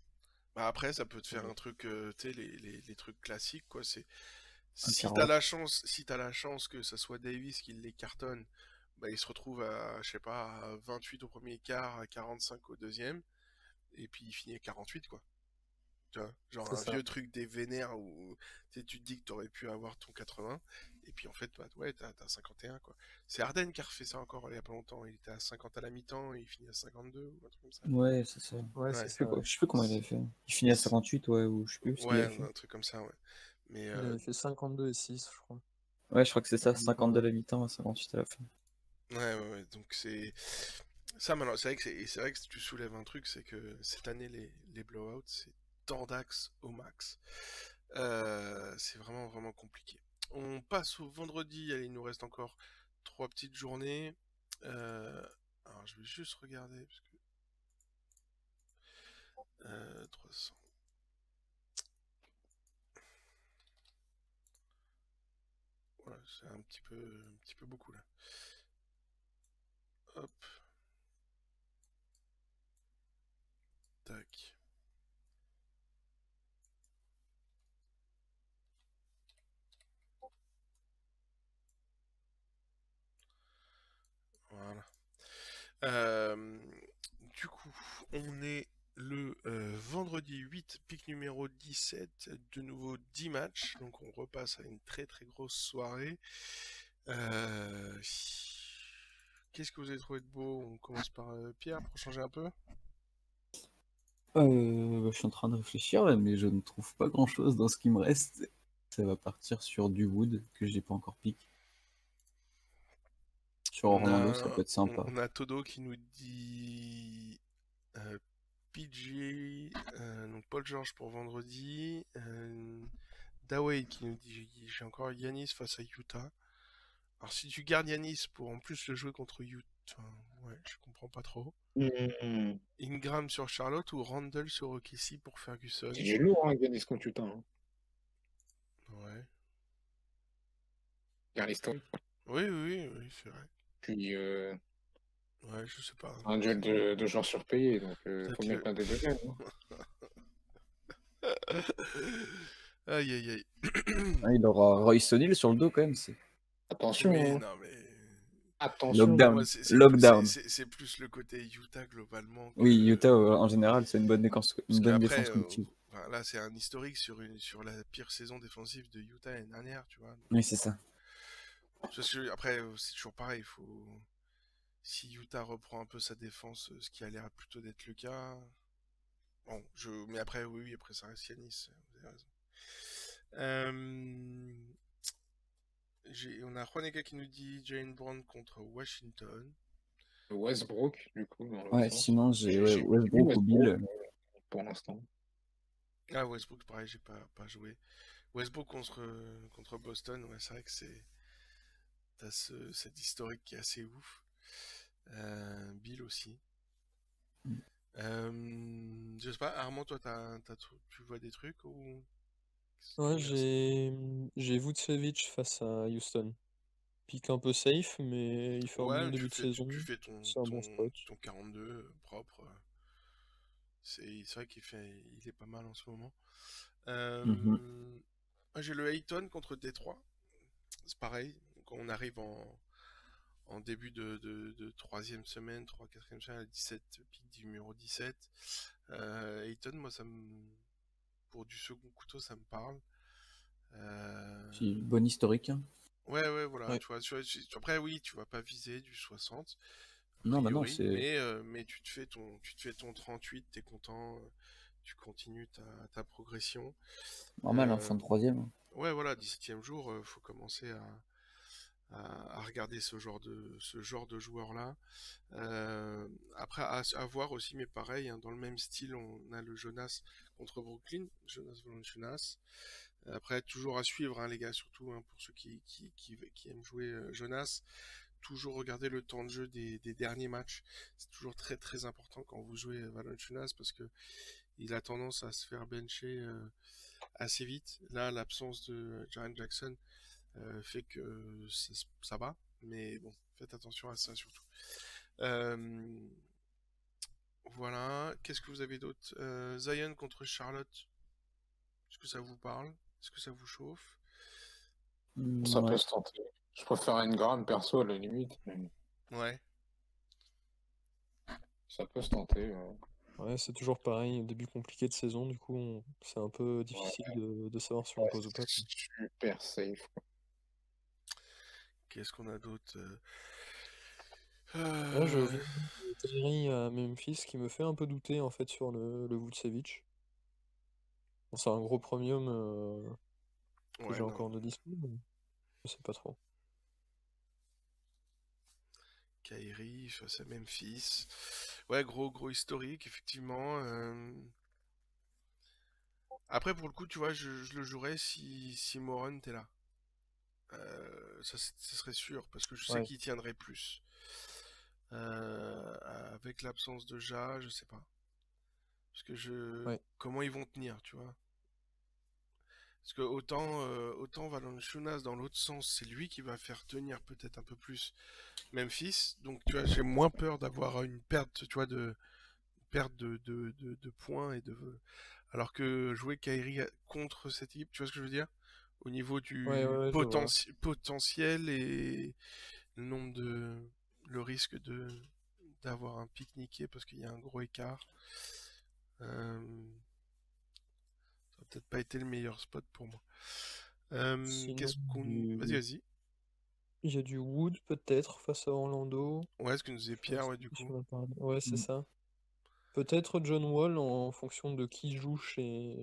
Bah, après, ça peut te faire Ouais. un truc, tu sais, les trucs classiques, quoi. C'est Un si carreau. t'as la chance que ça soit Davis qui les cartonne, bah, il se retrouve à, je sais pas, à 28 au premier quart, à 45 au deuxième, et puis il finit à 48, quoi. Tu vois, genre C'est un ça. vieux truc des vénères où tu te dis que t'aurais pu avoir ton 80, et puis en fait, bah, ouais, t'as 51, quoi. C'est Harden qui a refait ça encore il y a pas longtemps. Il était à 50 à la mi-temps, et il finit à 52, ou un truc comme ça. Ouais, c'est ça. Ouais, Ouais. c'est Je sais ça. plus, je sais plus comment il avait fait. Il finit à 58, ouais, ou je sais plus ce qu'il Ouais, avait fait. un truc comme ça, ouais. Mais Il avait fait 52 et 6, je crois. Ouais, je crois que c'est ça, À mi-temps. 52 à la mi-temps, 58 à la fin. ouais, donc c'est ça maintenant. C'est vrai que tu soulèves un truc, c'est que cette année les blowouts, c'est tant d'axes au max. C'est vraiment vraiment compliqué. On passe au vendredi. Allez, il nous reste encore 3 petites journées. Alors je vais juste regarder parce que 300. Voilà, c'est un petit peu beaucoup là. Hop. Tac. Voilà. Du coup, on est le vendredi 8, pic numéro 17, de nouveau 10 matchs, donc on repasse à une très très grosse soirée. Qu'est-ce que vous avez trouvé de beau? On commence par Pierre pour changer un peu. Je suis en train de réfléchir là, mais je ne trouve pas grand-chose dans ce qui me reste. Ça va partir sur du wood que j'ai pas encore piqué. Sur Orlando, ça peut être sympa. On a Todo qui nous dit PG, donc Paul George pour vendredi. Dawei qui nous dit j'ai encore Yanis face à Utah. Alors si tu gardes Yanis pour en plus le jouer contre Utah, ouais, je comprends pas trop. Ingram sur Charlotte ou Randall sur OKC pour Ferguson. C'est du lourd, hein, Giannis contre Utah. Hein. Ouais. Giannis Stone. Oui, c'est vrai. Puis Ouais, je sais pas. un duel de joueurs surpayés, donc faut bien que l'un des deux gagne. Hein. Aïe. Ah, il aura Royce O'Neal sur le dos quand même. Attention, Oui, hein. non mais Attention. Lockdown. Moi, Lockdown. c'est plus le côté Utah globalement Oui, que... Utah en général, c'est une bonne Parce défense qu'après, collective. enfin, là, c'est un historique sur la pire saison défensive de Utah l'année dernière, tu vois. Oui, c'est ça. Parce que, après, c'est toujours pareil, si Utah reprend un peu sa défense, ce qui a l'air plutôt d'être le cas... Bon, mais après, oui, après ça reste Giannis, vous avez raison. On a Juanega qui nous dit Jaylen Brown contre Washington. Westbrook, du coup, dans l'autre Ouais, sens. sinon, j'ai J'ai Westbrook ou Bill. pour l'instant. Ah, Westbrook, pareil, j'ai pas joué. Westbrook contre Boston, ouais, c'est vrai que t'as cet historique qui est assez ouf. Bill aussi. Je sais pas, Armand, toi, tu vois des trucs ou... Ouais, j'ai Vucevic face à Houston. Pick un peu safe, mais il fait un bon Ouais, début de saison. tu fais C'est un bon spot. ton 42 propre. C'est vrai il est pas mal en ce moment. Moi, j'ai le Ayton contre Détroit. C'est pareil. Quand on arrive en début de troisième semaine, 3-4e semaine, à 17, pick du numéro 17. Ayton, moi, pour du second couteau, ça me parle. C'est une bonne historique. Hein. Ouais, voilà. Ouais. Tu vois, après, oui, tu vas pas viser du 60. Non, bah non, Priori, c'est. mais tu te fais ton 38, t'es content, tu continues ta progression. Normal, hein, fin de troisième. Ouais, voilà, 17e jour, faut commencer à regarder ce genre de joueur-là. Après, à voir aussi, mais pareil, hein, dans le même style, on a le Jonas contre Brooklyn, Jonas Valanciunas. Après, toujours à suivre, hein, les gars, surtout hein, pour ceux qui aiment jouer Jonas. Toujours regarder le temps de jeu des derniers matchs. C'est toujours très très important quand vous jouez Valanciunas parce que il a tendance à se faire bencher assez vite. Là, l'absence de Jaren Jackson fait que ça va, mais bon, faites attention à ça surtout. Voilà, qu'est-ce que vous avez d'autre? Zion contre Charlotte. Est-ce que ça vous parle? Est-ce que ça vous chauffe? Ça Ouais. peut se tenter. Je préfère Ingram perso à la limite. Ouais. Ça peut se tenter. Ouais. Ouais, c'est toujours pareil, début compliqué de saison, du coup, c'est un peu difficile de savoir si on pose ou pas. Super safe. Qu'est-ce qu'on a d'autre? Là, je viens de Kyrie à Memphis qui me fait un peu douter en fait sur le Vucevic. Bon, c'est un gros premium que Ouais, j'ai non. encore de dispo, mais je sais pas trop. Kyrie face à Memphis. Ouais, gros historique, effectivement. Après, pour le coup, tu vois, je le jouerais si Moron était là. Ça serait sûr, parce que je sais Ouais. qu'il tiendrait plus. Avec l'absence de Ja, je sais pas. Parce que Ouais. comment ils vont tenir, tu vois. Parce que autant Valanciunas dans l'autre sens, c'est lui qui va faire tenir peut-être un peu plus Memphis. Donc tu vois, j'ai moins peur d'avoir une perte, tu vois, de points alors que jouer Kyrie contre cette équipe, tu vois ce que je veux dire? Au niveau du Ouais, je vois. potentiel et le risque d'avoir un pic niqué parce qu'il y a un gros écart. Ça n'a peut-être pas été le meilleur spot pour moi. Sinon, Vas-y. il y a du Wood peut-être face à Orlando. Ouais, ce que nous disait Pierre, ouais, du Si coup. on a parlé. Ouais, c'est ça. Peut-être John Wall en fonction de qui joue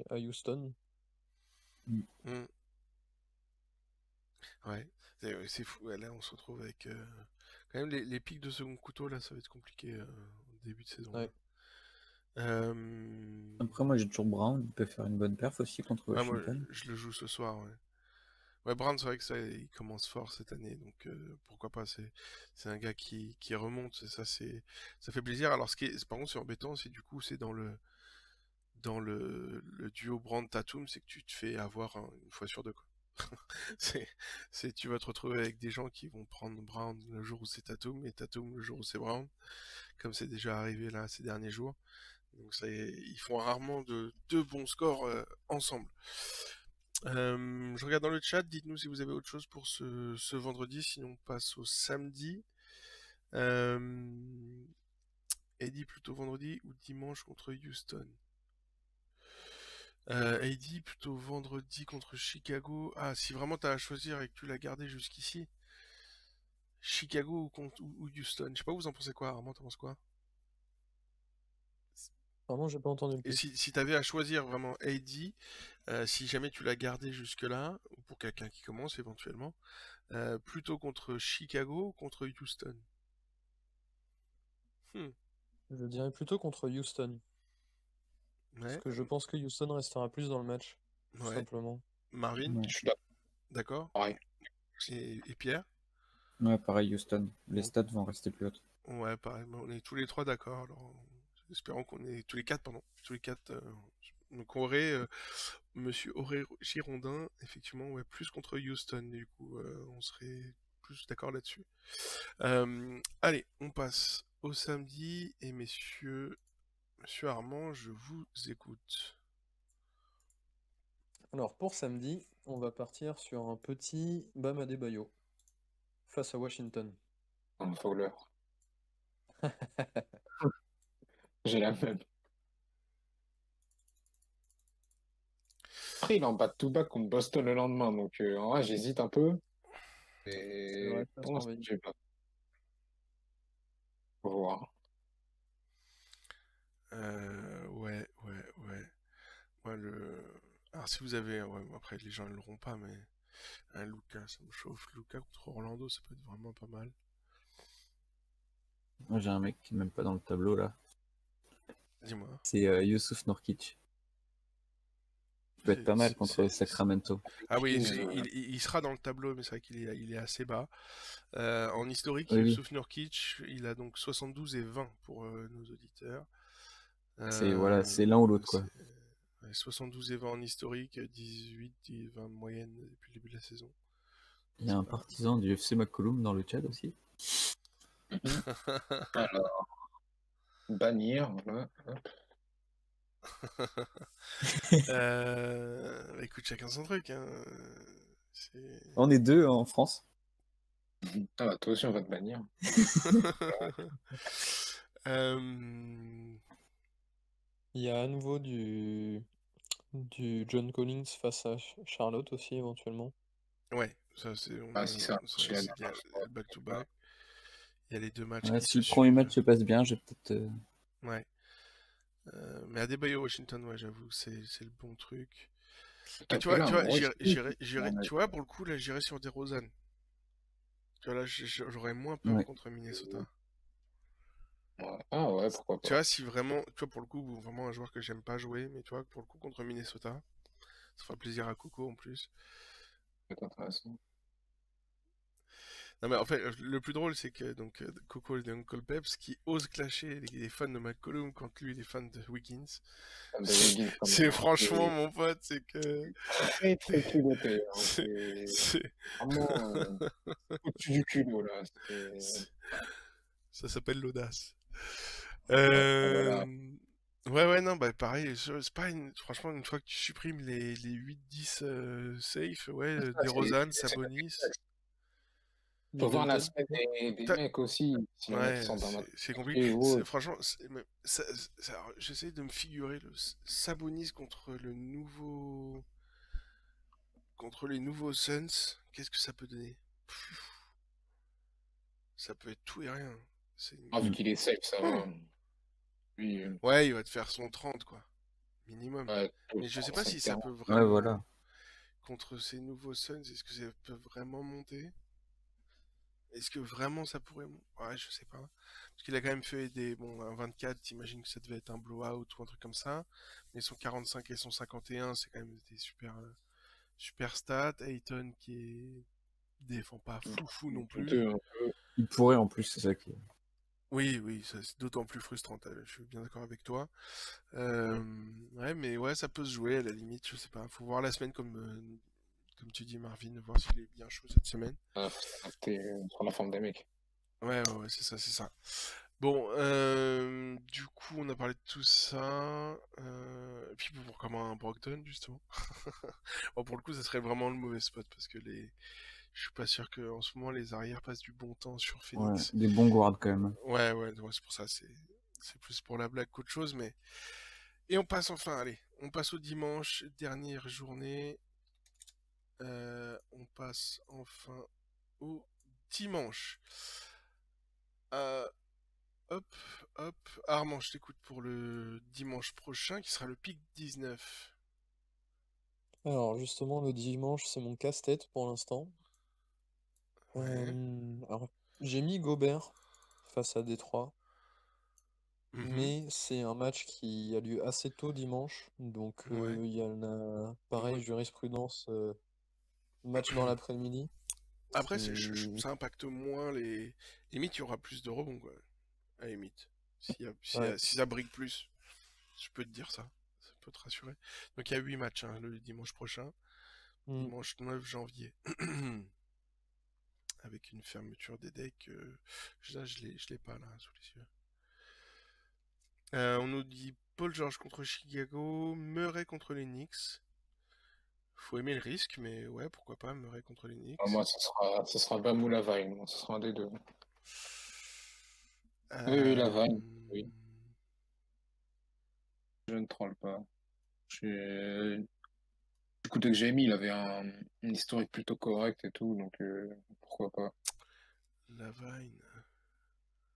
à Houston. Mm. Ouais, c'est fou. Ouais, là, on se retrouve avec quand même les pics de second couteau. Là, ça va être compliqué au début de saison. Ouais. Après, moi, j'ai toujours Brown. Il peut faire une bonne perf aussi contre Ouais, moi, Washington. je le joue ce soir. Ouais. Ouais, Brown, c'est vrai que il commence fort cette année, donc pourquoi pas. C'est un gars qui remonte. Ça fait plaisir. Alors, par contre, c'est embêtant, c'est du coup, c'est dans le duo Brand Tatum, c'est que tu te fais avoir une fois sur deux, quoi. Tu vas te retrouver avec des gens qui vont prendre Brown le jour où c'est Tatum et Tatum le jour où c'est Brown, comme c'est déjà arrivé là ces derniers jours. Donc ils font rarement deux bons scores ensemble. Je regarde dans le chat, dites-nous si vous avez autre chose pour ce vendredi, sinon on passe au samedi. Eddie plutôt vendredi ou dimanche contre Houston? Eddie plutôt vendredi contre Chicago. Ah, si vraiment t'as à choisir et que tu l'as gardé jusqu'ici, Chicago ou Houston. Je sais pas, vous en pensez quoi, Armand, t'en penses quoi? Pardon, j'ai pas entendu le Et pitch. si t'avais à choisir vraiment Eddie, si jamais tu l'as gardé jusque-là, ou pour quelqu'un qui commence éventuellement, plutôt contre Chicago ou contre Houston? Hmm, Je dirais plutôt contre Houston. Parce ouais, que je pense que Houston restera plus dans le match, tout ouais. simplement. Marvin, Ouais. Je suis d'accord? pareil. Et Pierre? Ouais, pareil, Houston. Les On- stats vont rester plus hautes. Ouais, pareil, on est tous les trois d'accord. Alors, espérons qu'on est tous les quatre, pardon, tous les quatre. Donc on aurait Monsieur Auré Girondin, effectivement, ouais, plus contre Houston. Du coup, on serait plus d'accord là-dessus. Allez, on passe au samedi et Monsieur Armand, je vous écoute. Alors pour samedi, on va partir sur un petit Bam Adebayo face à Washington. Un Fowler. J'ai la même. Après, il est en back-to-back contre Boston le lendemain, donc en vrai, j'hésite un peu. C'est Et vrai, ça pour l'instant, surveille. je sais pas. Faut voir. Ouais. Moi, alors si vous avez, ouais, bon, après les gens ne l'auront pas, mais un Luka, ça me chauffe. Luka contre Orlando, ça peut être vraiment pas mal. Moi, j'ai un mec qui est même pas dans le tableau là. Dis-moi. C'est Youssouf Nurkic. Il peut être pas mal contre Sacramento. Ah oui, Kings, il sera dans le tableau, mais c'est vrai il est assez bas. En historique, Oui, oui. Youssouf Nurkic, il a donc 72 et 20 pour nos auditeurs. C'est voilà, c'est l'un ou l'autre quoi. 72 et 20 en historique, 18 et 20 de moyenne depuis le début de la saison. Il y a un partisan du FC McCollum dans le chat aussi. Alors, bannir, voilà. Écoute, chacun son truc. Hein. On est deux en France. Ah bah, toi aussi, on va te bannir. Il y a à nouveau du John Collins face à Charlotte aussi éventuellement. Ouais, ça c'est Ah, si ça, je l'ai il y a back to back. Il y a les deux matchs Ouais, qui si se le premier suivent. match se passe bien, je vais peut-être. Ouais. Mais Adebayo Washington, ouais, j'avoue, c'est le bon truc. Ah, tu vois, tu vois, pour le coup, là, j'irais sur des Rosanne. Tu vois, là, j'aurais moins peur Ouais. contre Minnesota. Ah ouais, pourquoi Tu pas. vois, si vraiment, tu vois, pour le coup, vraiment un joueur que j'aime pas jouer, mais tu vois, pour le coup, contre Minnesota, ça fera plaisir à Coco en plus. C'est intéressant. Non, mais en fait, le plus drôle, c'est que donc Coco et Uncle Peps qui osent clasher les fans de McCollum quand lui, il est fan de Wiggins. C'est franchement, mon pote, c'est que. Très, très culotté. Hein. C'est Vraiment au-dessus du culot, là. Ça s'appelle l'audace. Voilà. Ouais, non, bah pareil, c'est pas franchement, une fois que tu supprimes les 8-10 safe, ouais, DeRozan, Sabonis. Faut voir Middleton. l'aspect des T'as- mecs aussi. Si y en a qui Ouais, sont dans ma c'est compliqué. et autres. Franchement, alors, j'essaie de me figurer le Sabonis contre les nouveaux Suns. Qu'est-ce que ça peut donner? Ça peut être tout et rien. Ah, vu qu'il est safe, ça va. Lui, Ouais, il va te faire son 30, quoi. Minimum. ouais, Mais je sais pas si ça peut Ouais, vraiment. voilà. Contre ces nouveaux Suns, est-ce que ça peut vraiment monter? Est-ce que vraiment ça pourrait monter? Ouais, je sais pas. Parce qu'il a quand même fait un 24, t'imagines que ça devait être un blowout ou un truc comme ça. Mais son 45 et son 51, c'est quand même des super stats. Ayton qui défend pas fou non plus. Il pourrait en plus, c'est ça qui. Oui, c'est d'autant plus frustrant. Je suis bien d'accord avec toi. Ouais, mais ouais, ça peut se jouer à la limite, je sais pas. Faut voir la semaine comme tu dis, Marvin, voir s'il est bien chaud cette semaine. Faut s'adapter sur la forme des mecs. Ouais, c'est ça. Bon, du coup, on a parlé de tout ça. Et puis pour comment un Brogdon, justement. Bon, pour le coup, ça serait vraiment le mauvais spot parce que Je suis pas sûr que en ce moment les arrières passent du bon temps sur Ouais, Phoenix. des bons guards quand même. Ouais, c'est pour ça, c'est plus pour la blague qu'autre chose, mais. Et on passe enfin, allez, on passe au dimanche, dernière journée. On passe enfin au dimanche. Euh, hop, hop. Armand, je t'écoute pour le dimanche prochain, qui sera le pic 19. Alors justement, le dimanche, c'est mon casse-tête pour l'instant. Ouais. Alors, j'ai mis Gobert face à Détroit, Mhm. mais c'est un match qui a lieu assez tôt dimanche, donc Ouais. il y en a pareil, Ouais. jurisprudence, match dans l'après-midi. Après, Et ça impacte moins les. Limite, il y aura plus de rebonds, quoi. À la limite. ouais, Si ça brique plus, je peux te dire ça. Ça peut te rassurer. Donc il y a 8 matchs hein, le dimanche prochain. mm, Dimanche 9 janvier. Avec une fermeture des decks. Je l'ai pas là sous les yeux. On nous dit Paul George contre Chicago, Murray contre les Knicks. Faut aimer le risque, mais ouais, pourquoi pas Murray contre les Knicks. Moi, ce sera Bamou Lavagne. Moi, ce sera un des deux. Oui, Euh, Lavagne. Oui, je ne troll pas. Du coup, dès que j'ai mis, il avait un historique plutôt correct et tout, donc pourquoi pas. Lavine.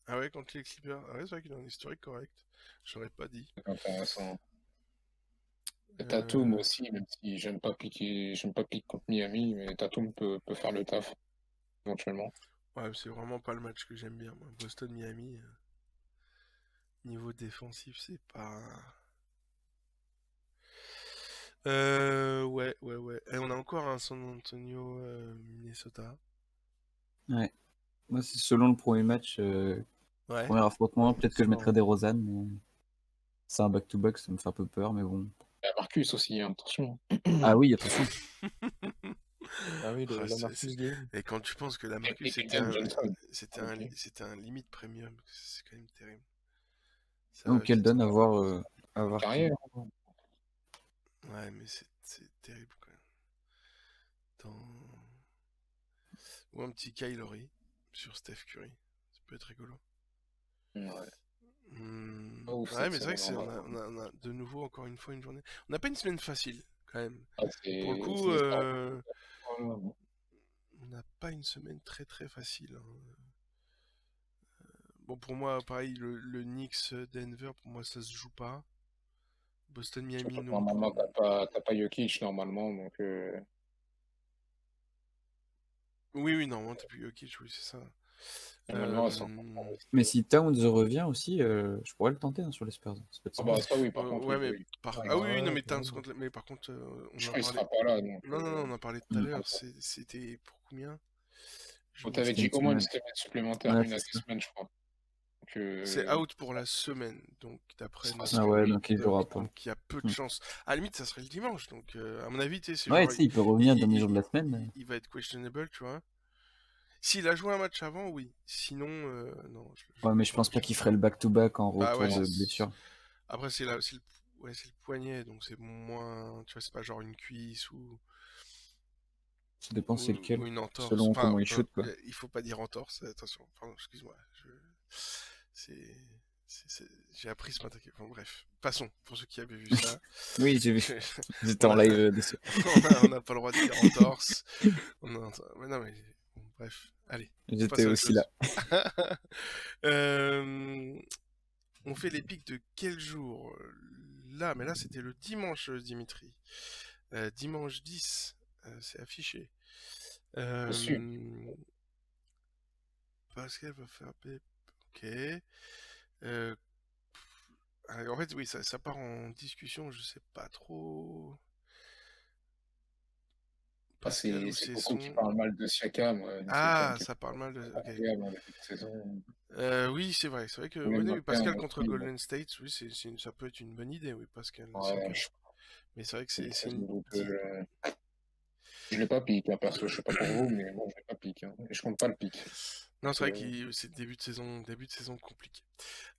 Ah ouais, contre les Clippers. Ah ouais, c'est vrai qu'il a un historique correct. J'aurais pas dit. C'est intéressant. Et Tatum Euh, aussi, même si j'aime pas piquer contre Miami, mais Tatum peut faire le taf, éventuellement. Ouais, c'est vraiment pas le match que j'aime bien, moi. Boston-Miami, niveau défensif, c'est pas. Ouais. Et on a encore un San Antonio, Minnesota. Ouais. Moi, c'est selon le premier match, Ouais. premier affrontement, peut-être que je ça, mettrais des Rosanne, mais c'est un back-to-back, ça me fait un peu peur, mais bon. Il y a Marcus aussi, hein, attention. Ah oui, attention. ah oui, Ah, la Marcus Game. Et quand tu penses que la Et Marcus Keldon Johnson. c'était un limite premium, c'est quand même terrible. Ça Ou va qu'elle vite. donne à voir qui. Carrière. Ouais, mais c'est terrible quand même. Ou un petit Kylori sur Steph Curry. Ça peut être rigolo. Ouais. Ouf, Ouais, cette mais c'est vrai que semaine, on a de nouveau encore une fois une journée. On n'a pas une semaine facile quand même. Pour le c'est coup, des Voilà. on n'a pas une semaine très très facile, hein. Bon, pour moi, pareil, le Knicks Denver, pour moi, ça se joue pas. Boston Miami Surtout que non normalement, plus. t'as pas Jokic, normalement, donc Oui, normalement, t'as plus Jokic, oui, c'est ça. normalement, c'est Mais si Towns revient aussi, je pourrais le tenter hein, sur les Spurs. Ça peut être Ah sympa. bah ça oui, par contre, Ouais, oui, mais oui. ah oui, non, Ouais, mais, carrément. mais par contre, on Je en crois qu'il parlait. sera pas là, donc Non, on en parlait tout à Mm. l'heure. C'était pour combien? Je on m'en t'avait C'était dit une au moins une semaine. semaine supplémentaire, Ouais, une à c'est 2 ça. semaines, je crois. C'est Donc, out pour la semaine, donc d'après ça nos. sera Ah ouais, oui. donc il jouera pas. Donc il y a peu de Mm. chances. À la limite, ça serait le dimanche, donc à mon avis, tu sais, c'est Ouais, genre. tu sais, il peut revenir dernier jour de la semaine. Il va être questionable, tu vois. S'il a joué un match avant, oui. Sinon, non. Ouais, mais je pense pas qu'il ferait le back-to-back en Bah ouais, retour de blessure. après, c'est le poignet, donc c'est moins. Tu vois, c'est pas genre une cuisse Ça dépend c'est lequel. ou une entorse. Selon Enfin, comment il shoot, quoi. il faut pas dire entorse, attention. Pardon, excuse-moi. C'est. J'ai appris ce matin. Enfin, bref, passons pour ceux qui avaient vu ça. Oui, j'ai vu. J'étais On en a- live dessus. on n'a pas le droit de dire entorse. Mais non, mais bon, bref, allez. On passe J'étais à autre aussi chose. là. On fait les pics de quel jour? Là, mais là c'était le dimanche, Dimitri. Dimanche 10, c'est affiché. Dessus. Pascal va faire Pep. Ok. En fait, oui, ça part en discussion, je sais pas trop. Pascal ou C'est c'est beaucoup qui son. parlent mal de Siakam. Ah, Siakam qui est ça parle mal de. Ok. incroyable en début de saison. Oui, c'est vrai. C'est vrai que Même oui, Martin Pascal contre aussi, Golden State, oui, ça peut être une bonne idée, oui, Pascal. ouais, Siakam. Mais c'est vrai que c'est saison une. doute, je l'ai pas piqué, hein, perso. Je sais pas pour vous, mais moi, je l'ai pas piqué. Hein. Et je compte pas le pique. Non, c'est vrai Euh, que c'est début de saison compliqué.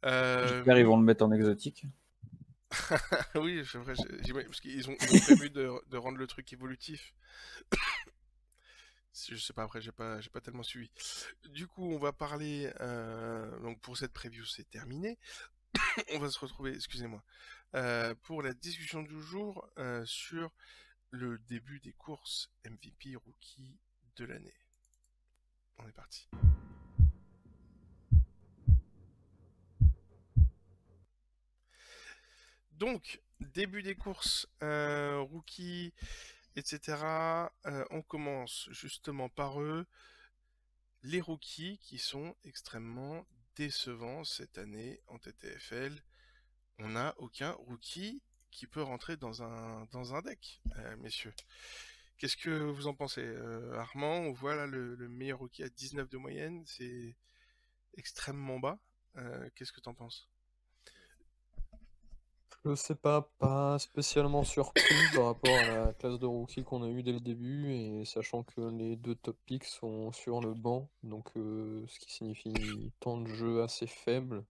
J'espère qu'ils vont le mettre en exotique. Oui, c'est vrai, parce qu'ils ont prévu de rendre le truc évolutif. Je sais pas, après, j'ai pas tellement suivi. Du coup, on va parler. Donc, pour cette preview, c'est terminé. On va se retrouver, excusez-moi, pour la discussion du jour sur le début des courses MVP Rookie de l'année. On est parti. Donc, début des courses Rookie, etc. On commence justement par eux. Les rookies qui sont extrêmement décevants cette année en TTFL. On n'a aucun rookie qui peut rentrer dans un deck, messieurs. Qu'est-ce que vous en pensez, Armand? On voit là le meilleur rookie à 19 de moyenne, c'est extrêmement bas. Qu'est-ce que t'en penses? Je sais pas spécialement surpris par rapport à la classe de rookie qu'on a eu dès le début, et sachant que les 2 top picks sont sur le banc, donc ce qui signifie temps de jeu assez faible.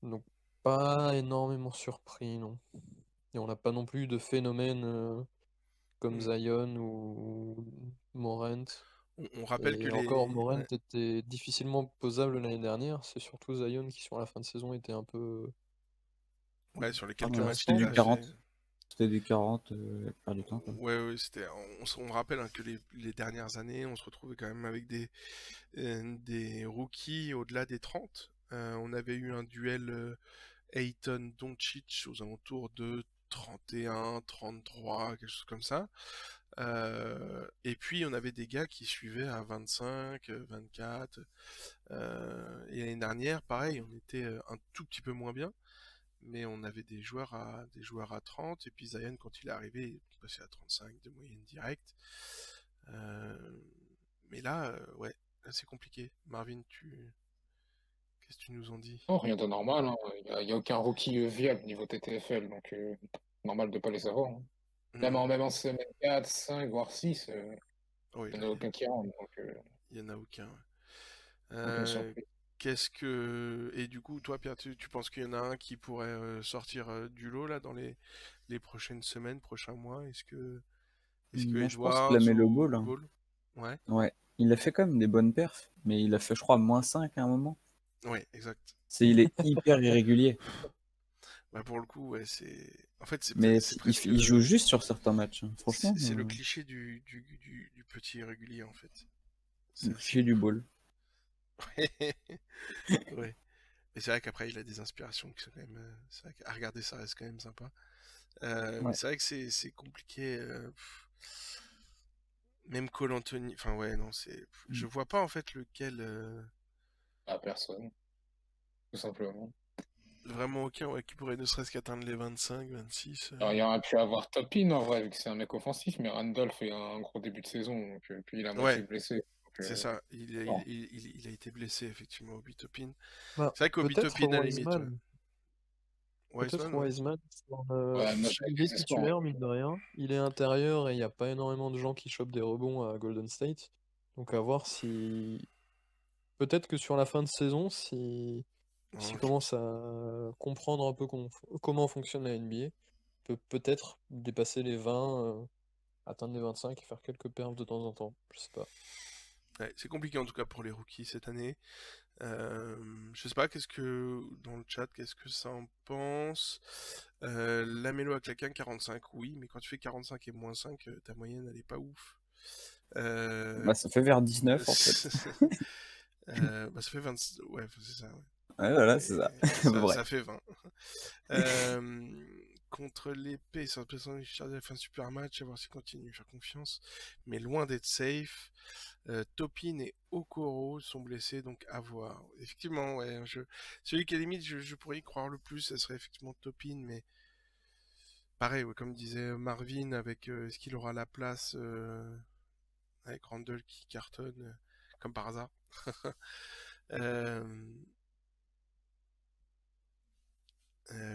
Donc pas énormément surpris, non. Et on n'a pas non plus de phénomène comme Zion ou Morant. On rappelle que Et encore, Morant ouais, était difficilement posable l'année dernière. C'est surtout Zion qui, sur la fin de saison, était un peu ouais, sur les quelques matchs C'était intéressant, qu'il du a mais 40. fait. C'était du 40 la plupart du temps, quoi. Ouais, c'était. On rappelle que les dernières années, on se retrouvait quand même avec des rookies au-delà des 30. On avait eu un duel Ayton-Doncic aux alentours de 31, 33, quelque chose comme ça. Et puis on avait des gars qui suivaient à 25, 24. Et l'année dernière, pareil, on était un tout petit peu moins bien, mais on avait des joueurs à 30. Et puis Zion, quand il est arrivé, il est passé à 35 de moyenne directe. Mais là, ouais, là c'est compliqué. Marvin, qu'est-ce que tu nous en dis? Non, rien de normal, hein. Il y a aucun rookie viable niveau TTFL, donc normal de pas les avoir, hein. Hmm. Même en semaine 4, 5, voire 6, Oui, il là, n'y en a aucun qui rentre, donc il y en a aucun. Ouais. aucune Euh, surprise. Qu'est-ce que... Et du coup, toi, Pierre, tu penses qu'il y en a un qui pourrait sortir du lot là dans les prochaines semaines, prochains mois? Est-ce que Moi, je pense que Edwards la Melo ou Ball, hein. Ball? Ouais, Ouais. Il a fait quand même des bonnes perfs, mais il a fait, je crois, -5 à un moment. ouais, exact. Il est hyper irrégulier. Bah pour le coup, ouais, En fait, Mais c'est il, presque... il joue juste sur certains matchs, hein. C'est Franchement, c'est le cliché du petit irrégulier, en fait. le C'est cliché du ball. Ouais. Mais c'est vrai qu'après, il a des inspirations qui sont quand même... c'est vrai qu'à regarder, ça reste quand même sympa. Mais Ouais. c'est vrai que c'est compliqué. Même Cole Anthony... Enfin, ouais, non, c'est... Je vois pas, en fait, lequel... À personne, tout simplement. Vraiment aucun, ouais, qui pourrait ne serait-ce qu'atteindre les 25, 26. Alors, il y aurait pu avoir Topin en vrai, vu que c'est un mec offensif, mais Randolph fait un gros début de saison, donc, puis il a moitié Ouais, blessé. Donc, c'est ça. Il, a- non. il a été blessé, effectivement, Obi Toppin. bah, C'est vrai qu'Obi peut-être Toppin, à la limite, ouais. Wiseman. Wiseman, Peut-être ouais. Wiseman. Ouais, moi j'avais Il est des espoirs, titulaire, mine de rien. Il est intérieur et il n'y a pas énormément de gens qui chopent des rebonds à Golden State. Donc à voir si... Peut-être que sur la fin de saison, s'il Non, commence à comprendre un peu comment fonctionne la NBA, peut peut-être dépasser les 20, atteindre les 25 et faire quelques perfs de temps en temps. Je sais pas. ouais, c'est compliqué en tout cas pour les rookies cette année. Je sais pas, dans le chat, qu'est-ce que ça en pense? Lamelo a claqué un 45, oui, mais quand tu fais 45 et -5, ta moyenne elle est pas ouf. Euh, Bah, ça fait vers 19 en fait. Bah, ça fait 20, ouais, c'est ça, ouais. Ouais, voilà, c'est ça. Et ça Bref. fait 20. Euh, Contre l'épée, ça représente Richard fait un super match, à voir s'il continue, faire confiance. Mais loin d'être safe. Topin et Okoro sont blessés, donc à voir. Effectivement, ouais, celui qui à la limite, je pourrais y croire le plus, ça serait effectivement Topin, mais pareil, ouais, comme disait Marvin, avec est-ce qu'il aura la place avec Randall qui cartonne, comme par hasard. Euh,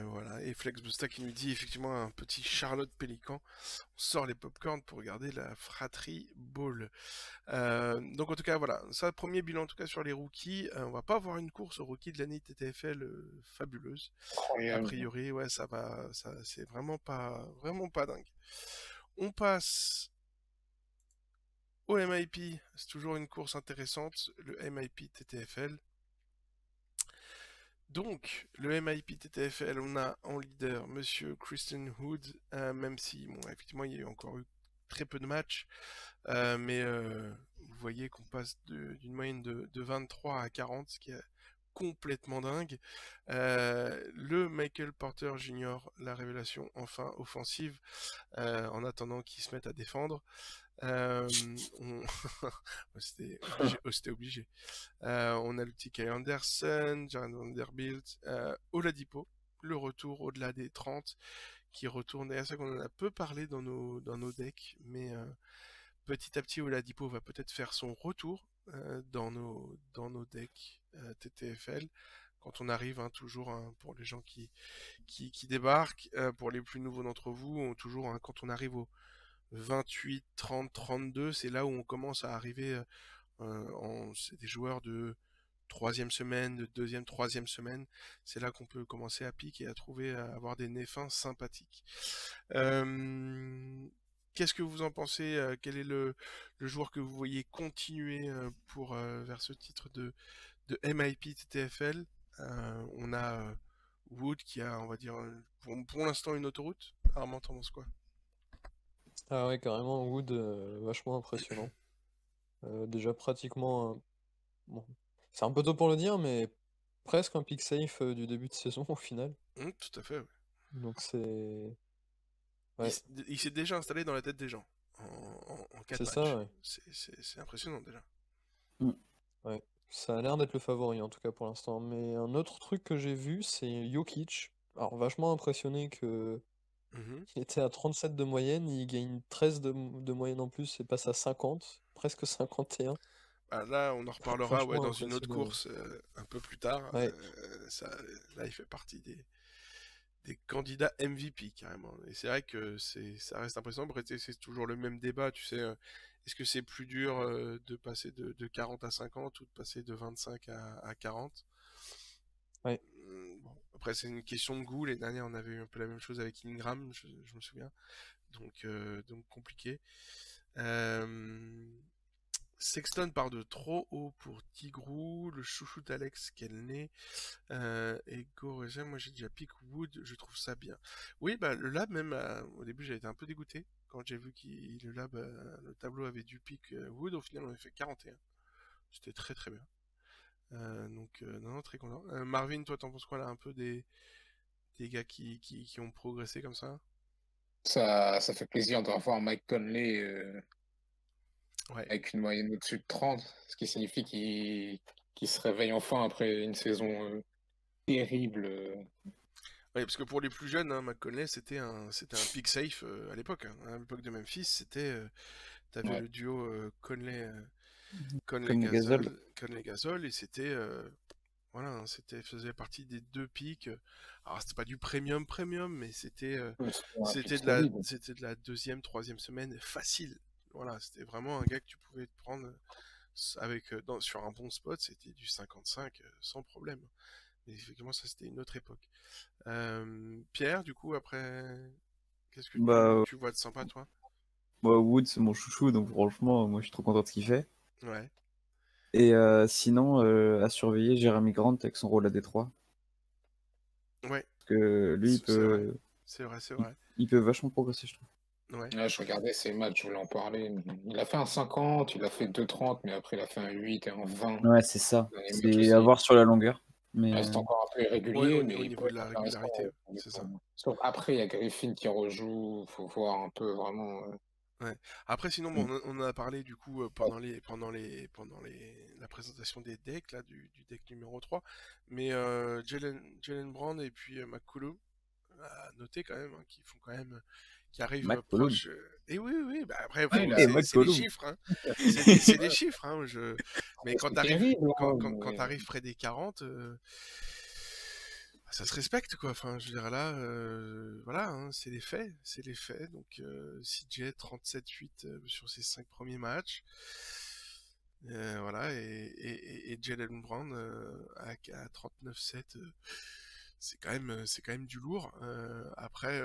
Voilà, et Flex Busta qui nous dit effectivement un petit Charlotte Pélican. On sort les popcorns pour regarder la fratrie Ball. Donc en tout cas voilà, ça premier bilan en tout cas sur les rookies. On va pas avoir une course aux rookies de l'année TTFL fabuleuse. A incroyable. priori, ouais, c'est vraiment pas dingue. On passe au MIP, c'est toujours une course intéressante, le MIP TTFL. Donc, le MIP TTFL, on a en leader Monsieur Christian Hood, même si, bon, effectivement, il y a eu encore eu très peu de matchs, mais vous voyez qu'on passe d'une moyenne de 23 à 40, ce qui est complètement dingue. Le Michael Porter Jr., la révélation enfin offensive, en attendant qu'il se mette à défendre. C'était obligé. On a le petit Kyle Anderson, Jared Vanderbilt, Oladipo, le retour au-delà des 30, qui retourne. Et à ça qu'on en a peu parlé dans nos decks, mais petit à petit, Oladipo va peut-être faire son retour dans nos decks TTFL. Quand on arrive, hein, toujours, hein, pour les gens qui débarquent, pour les plus nouveaux d'entre vous, toujours, hein, quand on arrive au 28, 30, 32, c'est là où on commence à arriver, c'est des joueurs de troisième semaine, de deuxième, troisième semaine, c'est là qu'on peut commencer à piquer et à trouver, à avoir des nez fins sympathiques. Qu'est-ce que vous en pensez? Quel est le joueur que vous voyez continuer vers ce titre de MIP TTFL? On a Wood qui a, on va dire, pour l'instant une autoroute. Armand, t'en penses quoi? Ah ouais, carrément, Wood, vachement impressionnant. Déjà pratiquement, bon, c'est un peu tôt pour le dire, mais presque un pick safe du début de saison au final. Tout à fait, ouais. Donc c'est... Il, Ouais, s- il s'est déjà installé dans la tête des gens en 4 c'est ça, matchs. ouais. C'est impressionnant déjà. Ouais. Ça a l'air d'être le favori en tout cas pour l'instant. Mais un autre truc que j'ai vu, c'est Jokic. Alors vachement impressionné que Mhm. il était à 37 de moyenne, il gagne 13 de moyenne en plus et passe à 50, presque 51. Bah, là, on en reparlera, ouais, Franchement dans une autre impressionnant. course un peu plus tard. Ouais, Là, il fait partie des candidats MVP carrément. Et c'est vrai que ça reste impressionnant. Après, c'est toujours le même débat, tu sais. Est-ce que c'est plus dur de passer de 40 à 50 ou de passer de 25 à 40? ouais. Bon, après, c'est une question de goût. Les dernières, on avait eu un peu la même chose avec Ingram, je me souviens. Donc compliqué. Euh, Sexton part de trop haut pour Tigrou, le chouchou d'Alex Kelney, et Gorégem, moi j'ai déjà pick Wood, je trouve ça bien. Oui, bah le lab même, au début j'ai été un peu dégoûté quand j'ai vu que le tableau avait du pick Wood, au final on a fait 41. C'était très très bien. Non, très content. Marvin, toi t'en penses quoi là un peu des gars qui ont progressé comme ça? Ça fait plaisir de revoir Mike Conley Ouais. avec une moyenne au-dessus de 30, ce qui signifie qu'il se réveille enfin après une saison terrible. Ouais, parce que pour les plus jeunes, hein, McConley, c'était un pick safe à l'époque, hein. À l'époque de Memphis, t'avais Ouais. le duo Comme les Gasol. Conley-Gasol, et voilà, hein, faisait partie des deux picks. Alors c'était pas du premium, mais C'était un pick solide. c'était de la deuxième, troisième semaine facile. Voilà, c'était vraiment un gars que tu pouvais te prendre sur un bon spot, c'était du 55 sans problème. Mais effectivement, ça c'était une autre époque. Pierre, du coup, après, qu'est-ce que Bah, tu vois de sympa, toi? Wood, c'est mon chouchou, donc franchement, moi je suis trop content de ce qu'il fait. Ouais, Et sinon, à surveiller Jeremy Grant avec son rôle à Détroit. ouais, Parce que lui, c'est vrai, c'est vrai, c'est vrai. il peut vachement progresser, je trouve. Ouais. Ouais, je regardais ses matchs, je voulais en parler. Il a fait un 50, il a fait 2,30, mais après il a fait un 8 et un 20 Ouais, c'est ça. dans les matchs C'est à aussi. voir sur la longueur. Mais Ouais, c'est encore un peu Ouais, irrégulier, mais au il niveau pourrait de être la intéressant. régularité, c'est ça. Sauf après, il y a Griffin qui rejoue, faut voir un peu vraiment. Ouais. Après, sinon, bon, on en a parlé du coup la présentation des decks là, du deck numéro 3. Mais Jalen Brown et puis McCollum, à noter quand même, hein, qui arrivent McCollum. proches. Et oui, oui, bah après, Ouais, Et c'est les McCollum. chiffres, hein. C'est des chiffres, hein. Mais quand c'est t'arrives, terrible, hein, quand mais t'arrives près des 40, ça se respecte, quoi. Enfin, je veux dire, là, voilà, hein, c'est les faits, c'est les faits. Donc, CJ 37-8 sur ses 5 premiers matchs. Voilà, et Jalen Brown à 39-7, c'est quand même du lourd. Après,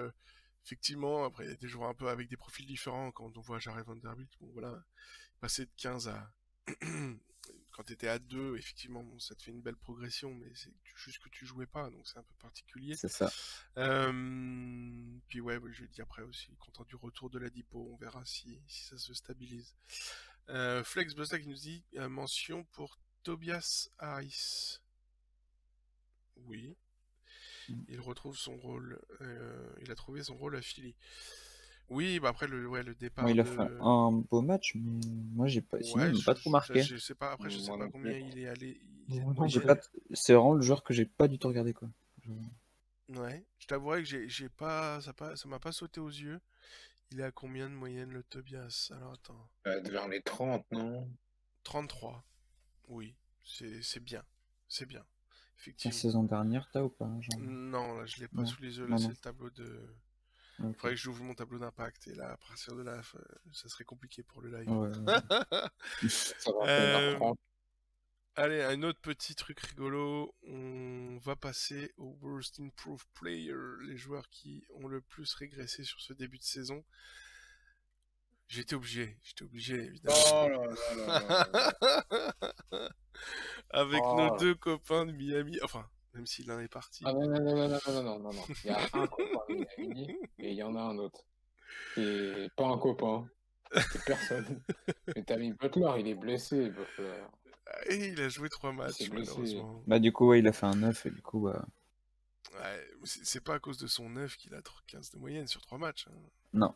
effectivement, après, il y a des joueurs un peu avec des profils différents. Quand on voit Jared Vanderbilt, bon, voilà, passer de 15 à... Quand tu étais à 2, effectivement, bon, ça te fait une belle progression, mais c'est juste que tu jouais pas, donc c'est un peu particulier. C'est ça. Puis ouais, je dis après aussi, content du retour de la Dipo, on verra si ça se stabilise. Flex Busta qui nous dit mention pour Tobias Harris. Oui. Il retrouve son rôle. Il a trouvé son rôle à Philly. Oui, bah après le départ Bon, il a de. fait un beau match, mais moi j'ai pas. Sinon, Ouais, il m'a pas trop marqué. je sais pas. Après, je sais Moi pas non combien plus. il est allé. Moi Il non moyenne. J'ai pas. C'est vraiment le joueur que j'ai pas du tout regardé, quoi. Ouais. Je t'avouerai que j'ai pas, ça m'a pas sauté aux yeux. Il est à combien de moyenne le Tobias? Alors attends. Vers les 30, non? 33. Oui, c'est bien. C'est bien. La Effectivement. saison dernière, t'as ou pas, genre? Non, là, je l'ai pas Non. sous les yeux. Là, Non, c'est non. le tableau de. Ok. Faudrait que j'ouvre mon tableau d'impact. Et là, à partir de là, ça serait compliqué pour le live. Ouais. Ça va Euh, faire 30. Allez, un autre petit truc rigolo. On va passer au Worst Improved Player, les joueurs qui ont le plus régressé sur ce début de saison. J'étais obligé, évidemment. Oh là là là là là. Avec Oh nos là. deux copains de Miami. Enfin, même si l'un est parti. Ah non, non, non, non, non, non, non, non, non. Il y a un copain de Miami et il y en a un autre. Qui est pas un copain. C'est personne. Mais Tammy Butler, il est blessé, Butler. Et il a joué 3 Il matchs, s'est blessé. malheureusement. Bah, du coup, ouais, il a fait un 9, et du coup, bah. Ouais, c'est pas à cause de son 9 qu'il a 15 de moyenne sur 3 matchs. Hein. Non.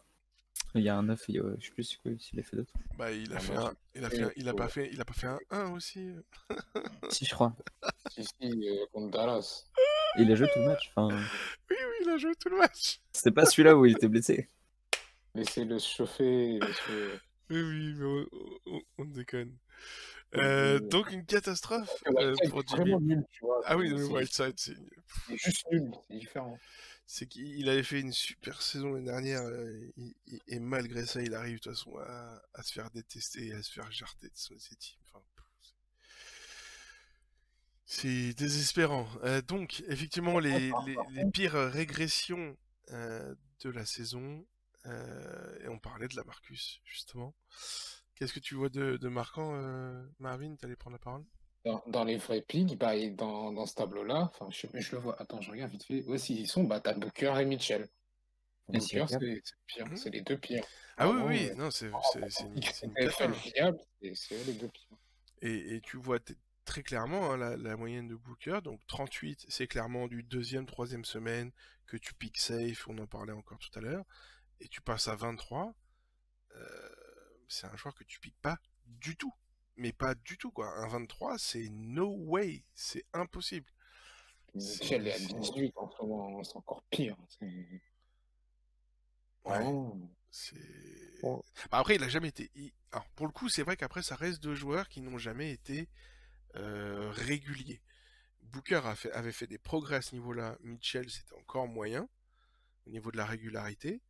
Il y a un 9, et je sais plus c'est quoi, s'il a fait d'autres. Bah, il a Ah, fait moi, un, il a pas fait un 1 aussi. Si, je crois. Si, contre Dallas. Et il a joué tout le match. Enfin, Oui, il a joué tout le match. c'était pas celui-là où il était blessé. Laissez-le se chauffer, monsieur. Oui, mais on déconne. Oui. Donc une catastrophe Whiteside pour est vraiment Jimmy. nul, tu vois. Ah oui, non, mais C'est Whiteside, c'est juste nul, c'est différent. c'est qu'il avait fait une super saison l'année dernière et malgré ça, il arrive de toute façon à se faire détester et à se faire jarter de ses teams. Enfin, c'est désespérant. Donc, effectivement, les pires régressions de la saison, et on parlait de la Marcus, justement. Qu'est-ce que tu vois de marquant, Marvin? T'allais prendre la parole? Dans les vrais pigs, bah, et dans ce tableau-là, enfin, je le vois. Attends, je regarde vite fait. Ouais, s'ils y sont, bah, t'as Booker et Mitchell. Et Booker, Siakam. c'est le pire. C'est les deux pires. Ah oui, Vraiment, oui, non, c'est une cata. NFL viable, c'est eux les deux pires. Et tu vois très clairement hein, la moyenne de Booker, donc 38, c'est clairement du deuxième, troisième semaine que tu piques safe, on en parlait encore tout à l'heure, et tu passes à 23, c'est un joueur que tu piques pas du tout. Mais pas du tout, quoi. Un 23, c'est no way, c'est impossible. Mitchell est à 18 en ce moment, c'est encore pire. Ouais, Vraiment. c'est... Bon. Bah, après, il a jamais été... Alors, pour le coup, c'est vrai qu'après, ça reste deux joueurs qui n'ont jamais été réguliers. Booker avait fait des progrès à ce niveau-là. Mitchell, c'était encore moyen au niveau de la régularité.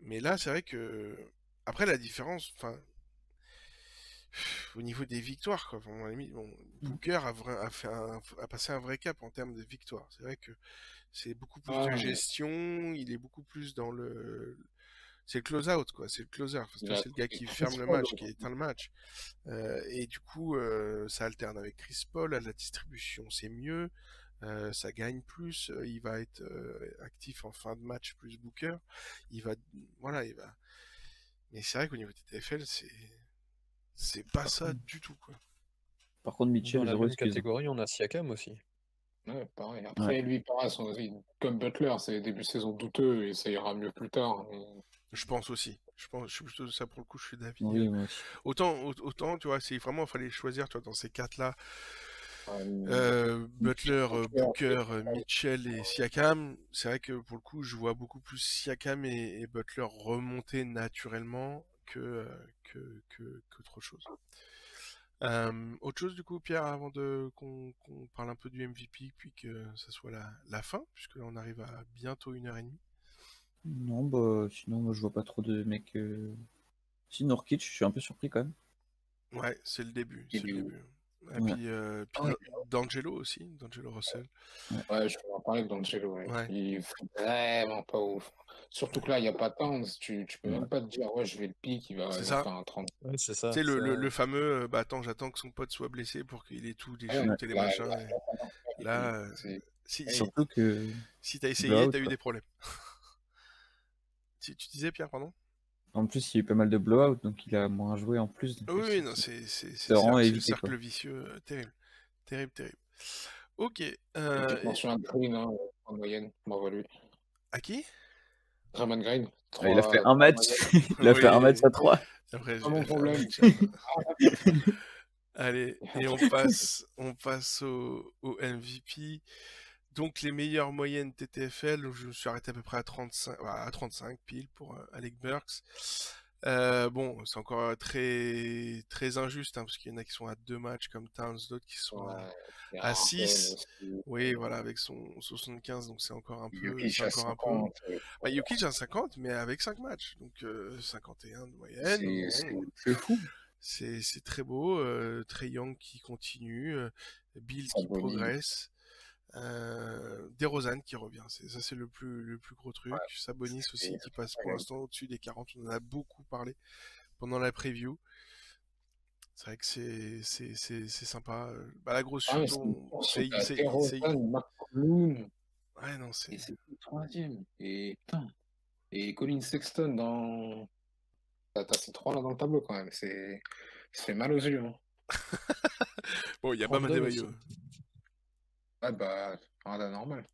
Mais là, c'est vrai que... Après, la différence... Enfin, au niveau des victoires, quoi. Enfin, à la limite, bon, Booker a passé un vrai cap en termes de victoires. C'est vrai que c'est beaucoup plus de gestion, il est beaucoup plus dans le... C'est le close-out, quoi. C'est le closer. Enfin, c'est le gars qui ferme le match, qui éteint le match. Et du coup, ça alterne avec Chris Paul. À la distribution, c'est mieux. Ça gagne plus. Il va être actif en fin de match plus Booker. Voilà, il va... Mais c'est vrai qu'au niveau des TFL, c'est pas ça du tout, quoi. Par contre, Mitchell, Dans la zéro même excuse. catégorie, on a Siakam aussi. Ouais, pareil. Après, lui, pareil, comme Butler, c'est début de saison douteux et ça ira mieux plus tard. Mais... Je pense aussi. Je suis plutôt ça pour le coup, je suis d'avis. Oui, moi aussi. Autant, tu vois, c'est vraiment, il fallait choisir, tu vois, dans ces quatre-là, Mitchell, Butler, Booker, Mitchell et Siakam. C'est vrai que pour le coup, je vois beaucoup plus Siakam et Butler remonter naturellement qu'autre chose. Autre chose du coup, Pierre, avant qu'on parle un peu du MVP, puis que ça soit la fin, puisque là on arrive à bientôt 1h30. Non, bah, sinon, moi, je vois pas trop de mecs. Si, Nurkic, je suis un peu surpris quand même. Ouais, c'est le début. Il est où? Et Ouais. puis D'Angelo aussi, D'Angelo Russell. Ouais, je peux en parler d'Angelo. Ouais. Ouais. Il est vraiment pas ouf. Surtout que là, il n'y a pas de Towns. Tu peux Ouais. même pas te dire, ouais, je vais le pick, il C'est va ça. faire un 30. Ouais, c'est Tu ça. sais, le fameux, bah attends, j'attends que son pote soit blessé pour qu'il ait tout Ouais, déchanté les là, machins. là, Et ça marche pas avec lui. là, C'est- si, Et si, surtout que si t'as essayé, blowout, t'as eu quoi. des problèmes. Tu disais, Pierre, pardon? En plus, il y a eu pas mal de blowout, donc il a moins joué en plus. Donc Oui, non, c'est c'est vraiment à le éviter, quoi. cercle vicieux terrible. Terrible, terrible. Ok. Une petite mention à Green, hein, en moyenne, bravo à lui. À qui? Draymond Green, Il a fait 3 un match. Il a fait un match Oui. à 3. Après, Pas mon un problème. match. Allez, et on passe au MVP. Donc les meilleures moyennes TTFL, je me suis arrêté à peu près à 35 pile pour Alec Burks. Bon, c'est encore très très injuste, hein, parce qu'il y en a qui sont à 2 matchs comme Towns, d'autres qui sont Il y a à Harden 6. aussi. Oui, voilà, avec son 75, donc c'est encore un peu. Jokic C'est à encore un peu. 50. Bah, Jokic a 50, mais avec 5 matchs, donc 51 de moyenne. C'est Bon, C'est fou. c'est très beau. Trae Young qui continue, Bill qui Sabonis. progresse, DeRozan qui revient. Ça, c'est le plus gros truc. Sabonis aussi qui passe pour l'instant au-dessus des 40. On en a beaucoup parlé pendant la preview. C'est vrai que c'est sympa. Bah, la grosse Ah, mais chute, c'est DeRozan, McCollum, ouais, non, et c'est. c'est le troisième. Et putain. Et Colin Sexton dans. T'as ces trois là dans le tableau quand même. Ça fait mal aux yeux. Hein. Bon, il y a pas mal Randle de aussi. maillots. Ouais, bah, rien d'anormal.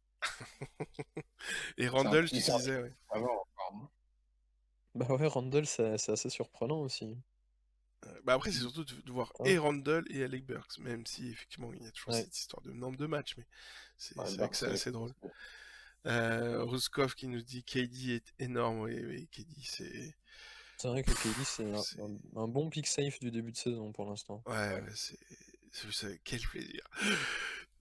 Et Randle, tu C'est un petit disais, ouais. Vraiment, encore. Hein. Bah ouais, Randle, c'est assez surprenant aussi. Bah après, c'est surtout de voir Ouais. et Randle et Alec Burks, même si effectivement il y a toujours Ouais. cette histoire de nombre de matchs, mais c'est Ouais, vrai que Burks, c'est assez drôle. Ruskov qui nous dit KD est énorme, oui, KD c'est. C'est vrai que KD, c'est c'est- un bon pick safe du début de saison pour l'instant. Ouais, quel plaisir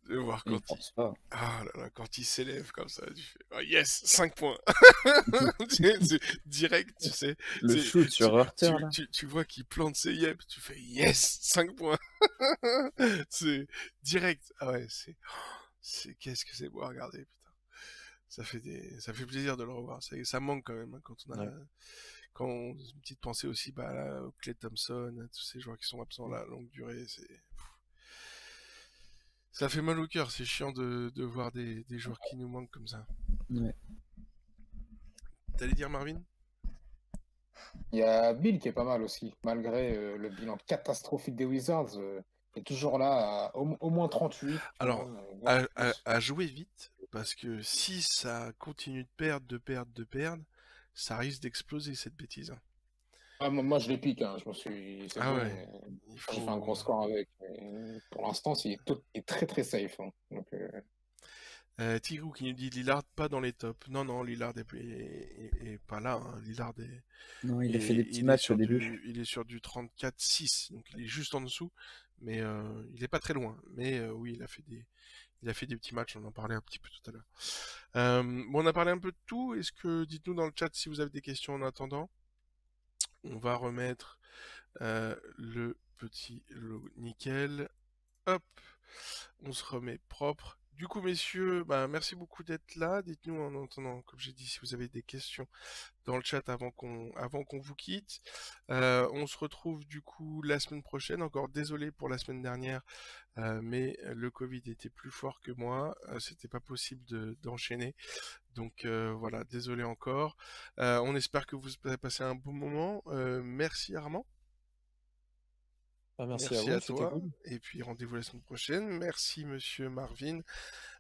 de voir Il quand il. pense pas. Ah là là, quand il s'élève comme ça, tu fais oh, yes, 5 points. C'est direct, tu sais. Le shoot sur Hurter, là. Tu vois qu'il plante ses yeux, tu fais yes, 5 points. C'est direct. Ah ouais, qu'est-ce que c'est beau à regarder, putain. Ça fait plaisir de le revoir. Ça manque quand même, hein, quand on a une petite pensée aussi là, au Klay Thompson, à tous ces joueurs qui sont absents là, à longue durée, ça fait mal au cœur, c'est chiant de voir des joueurs qui nous manquent comme ça. Ouais. T'allais dire Marvin? Il y a Bill qui est pas mal aussi, malgré le bilan catastrophique des Wizards. Il est toujours là à au moins 38. Alors, à jouer vite, parce que si ça continue de perdre, ça risque d'exploser cette bêtise. Hein. Ah, moi, je les pique, hein. Je me suis. C'est Ah bon, ouais. j'ai fait un gros score avec. Mais pour l'instant, il est très très safe. Hein. Donc, Tigou qui nous dit Lillard pas dans les tops. Non, Lillard est pas là. Hein. Lillard est. Non, il a fait des petits matchs au début. Il est sur du 34-6, donc il est juste en dessous, mais il est pas très loin. Mais oui, il a fait des petits matchs, on en parlait un petit peu tout à l'heure. Bon, on a parlé un peu de tout. Est-ce que dites-nous dans le chat si vous avez des questions en attendant. On va remettre le petit logo nickel. Hop, on se remet propre. Du coup, messieurs, merci beaucoup d'être là. Dites-nous en attendant, comme j'ai dit, si vous avez des questions dans le chat avant qu'on vous quitte. On se retrouve du coup la semaine prochaine. Encore désolé pour la semaine dernière, mais le Covid était plus fort que moi. C'était pas possible d'enchaîner. Donc voilà, désolé encore. On espère que vous avez passé un bon moment. Merci Armand. Merci à vous, c'était toi. cool. Et puis rendez-vous la semaine prochaine. Merci monsieur Marvin.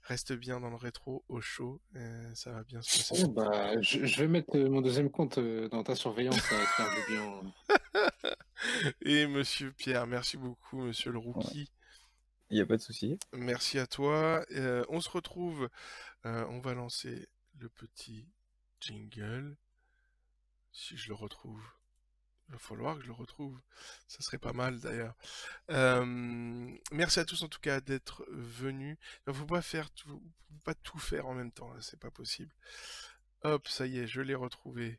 Reste bien dans le rétro au chaud. Ça va bien se passer. Oh, je vais mettre mon deuxième compte dans ta surveillance, ça va te faire du bien. Et monsieur Pierre, merci beaucoup, monsieur le rookie. Ouais. Il n'y a pas de souci. Merci à toi. On se retrouve. On va lancer le petit jingle. Si je le retrouve. Il va falloir que je le retrouve. Ça serait pas mal d'ailleurs. Merci à tous en tout cas d'être venus. Il ne faut pas tout faire en même temps. C'est pas possible. Hop, ça y est, je l'ai retrouvé.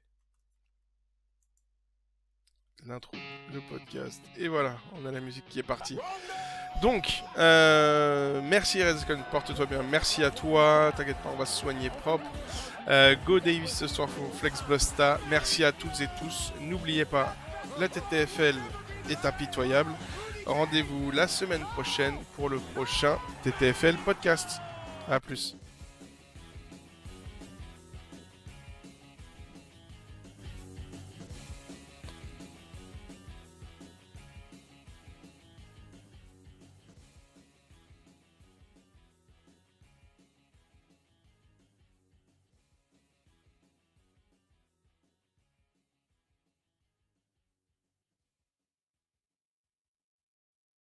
L'intro, le podcast. Et voilà, on a la musique qui est partie. Donc, merci Redskins, porte-toi bien, merci à toi, t'inquiète pas, on va se soigner propre. Go Davis ce soir pour Flex Blosta, merci à toutes et tous. N'oubliez pas, la TTFL est impitoyable. Rendez-vous la semaine prochaine pour le prochain TTFL podcast. A plus.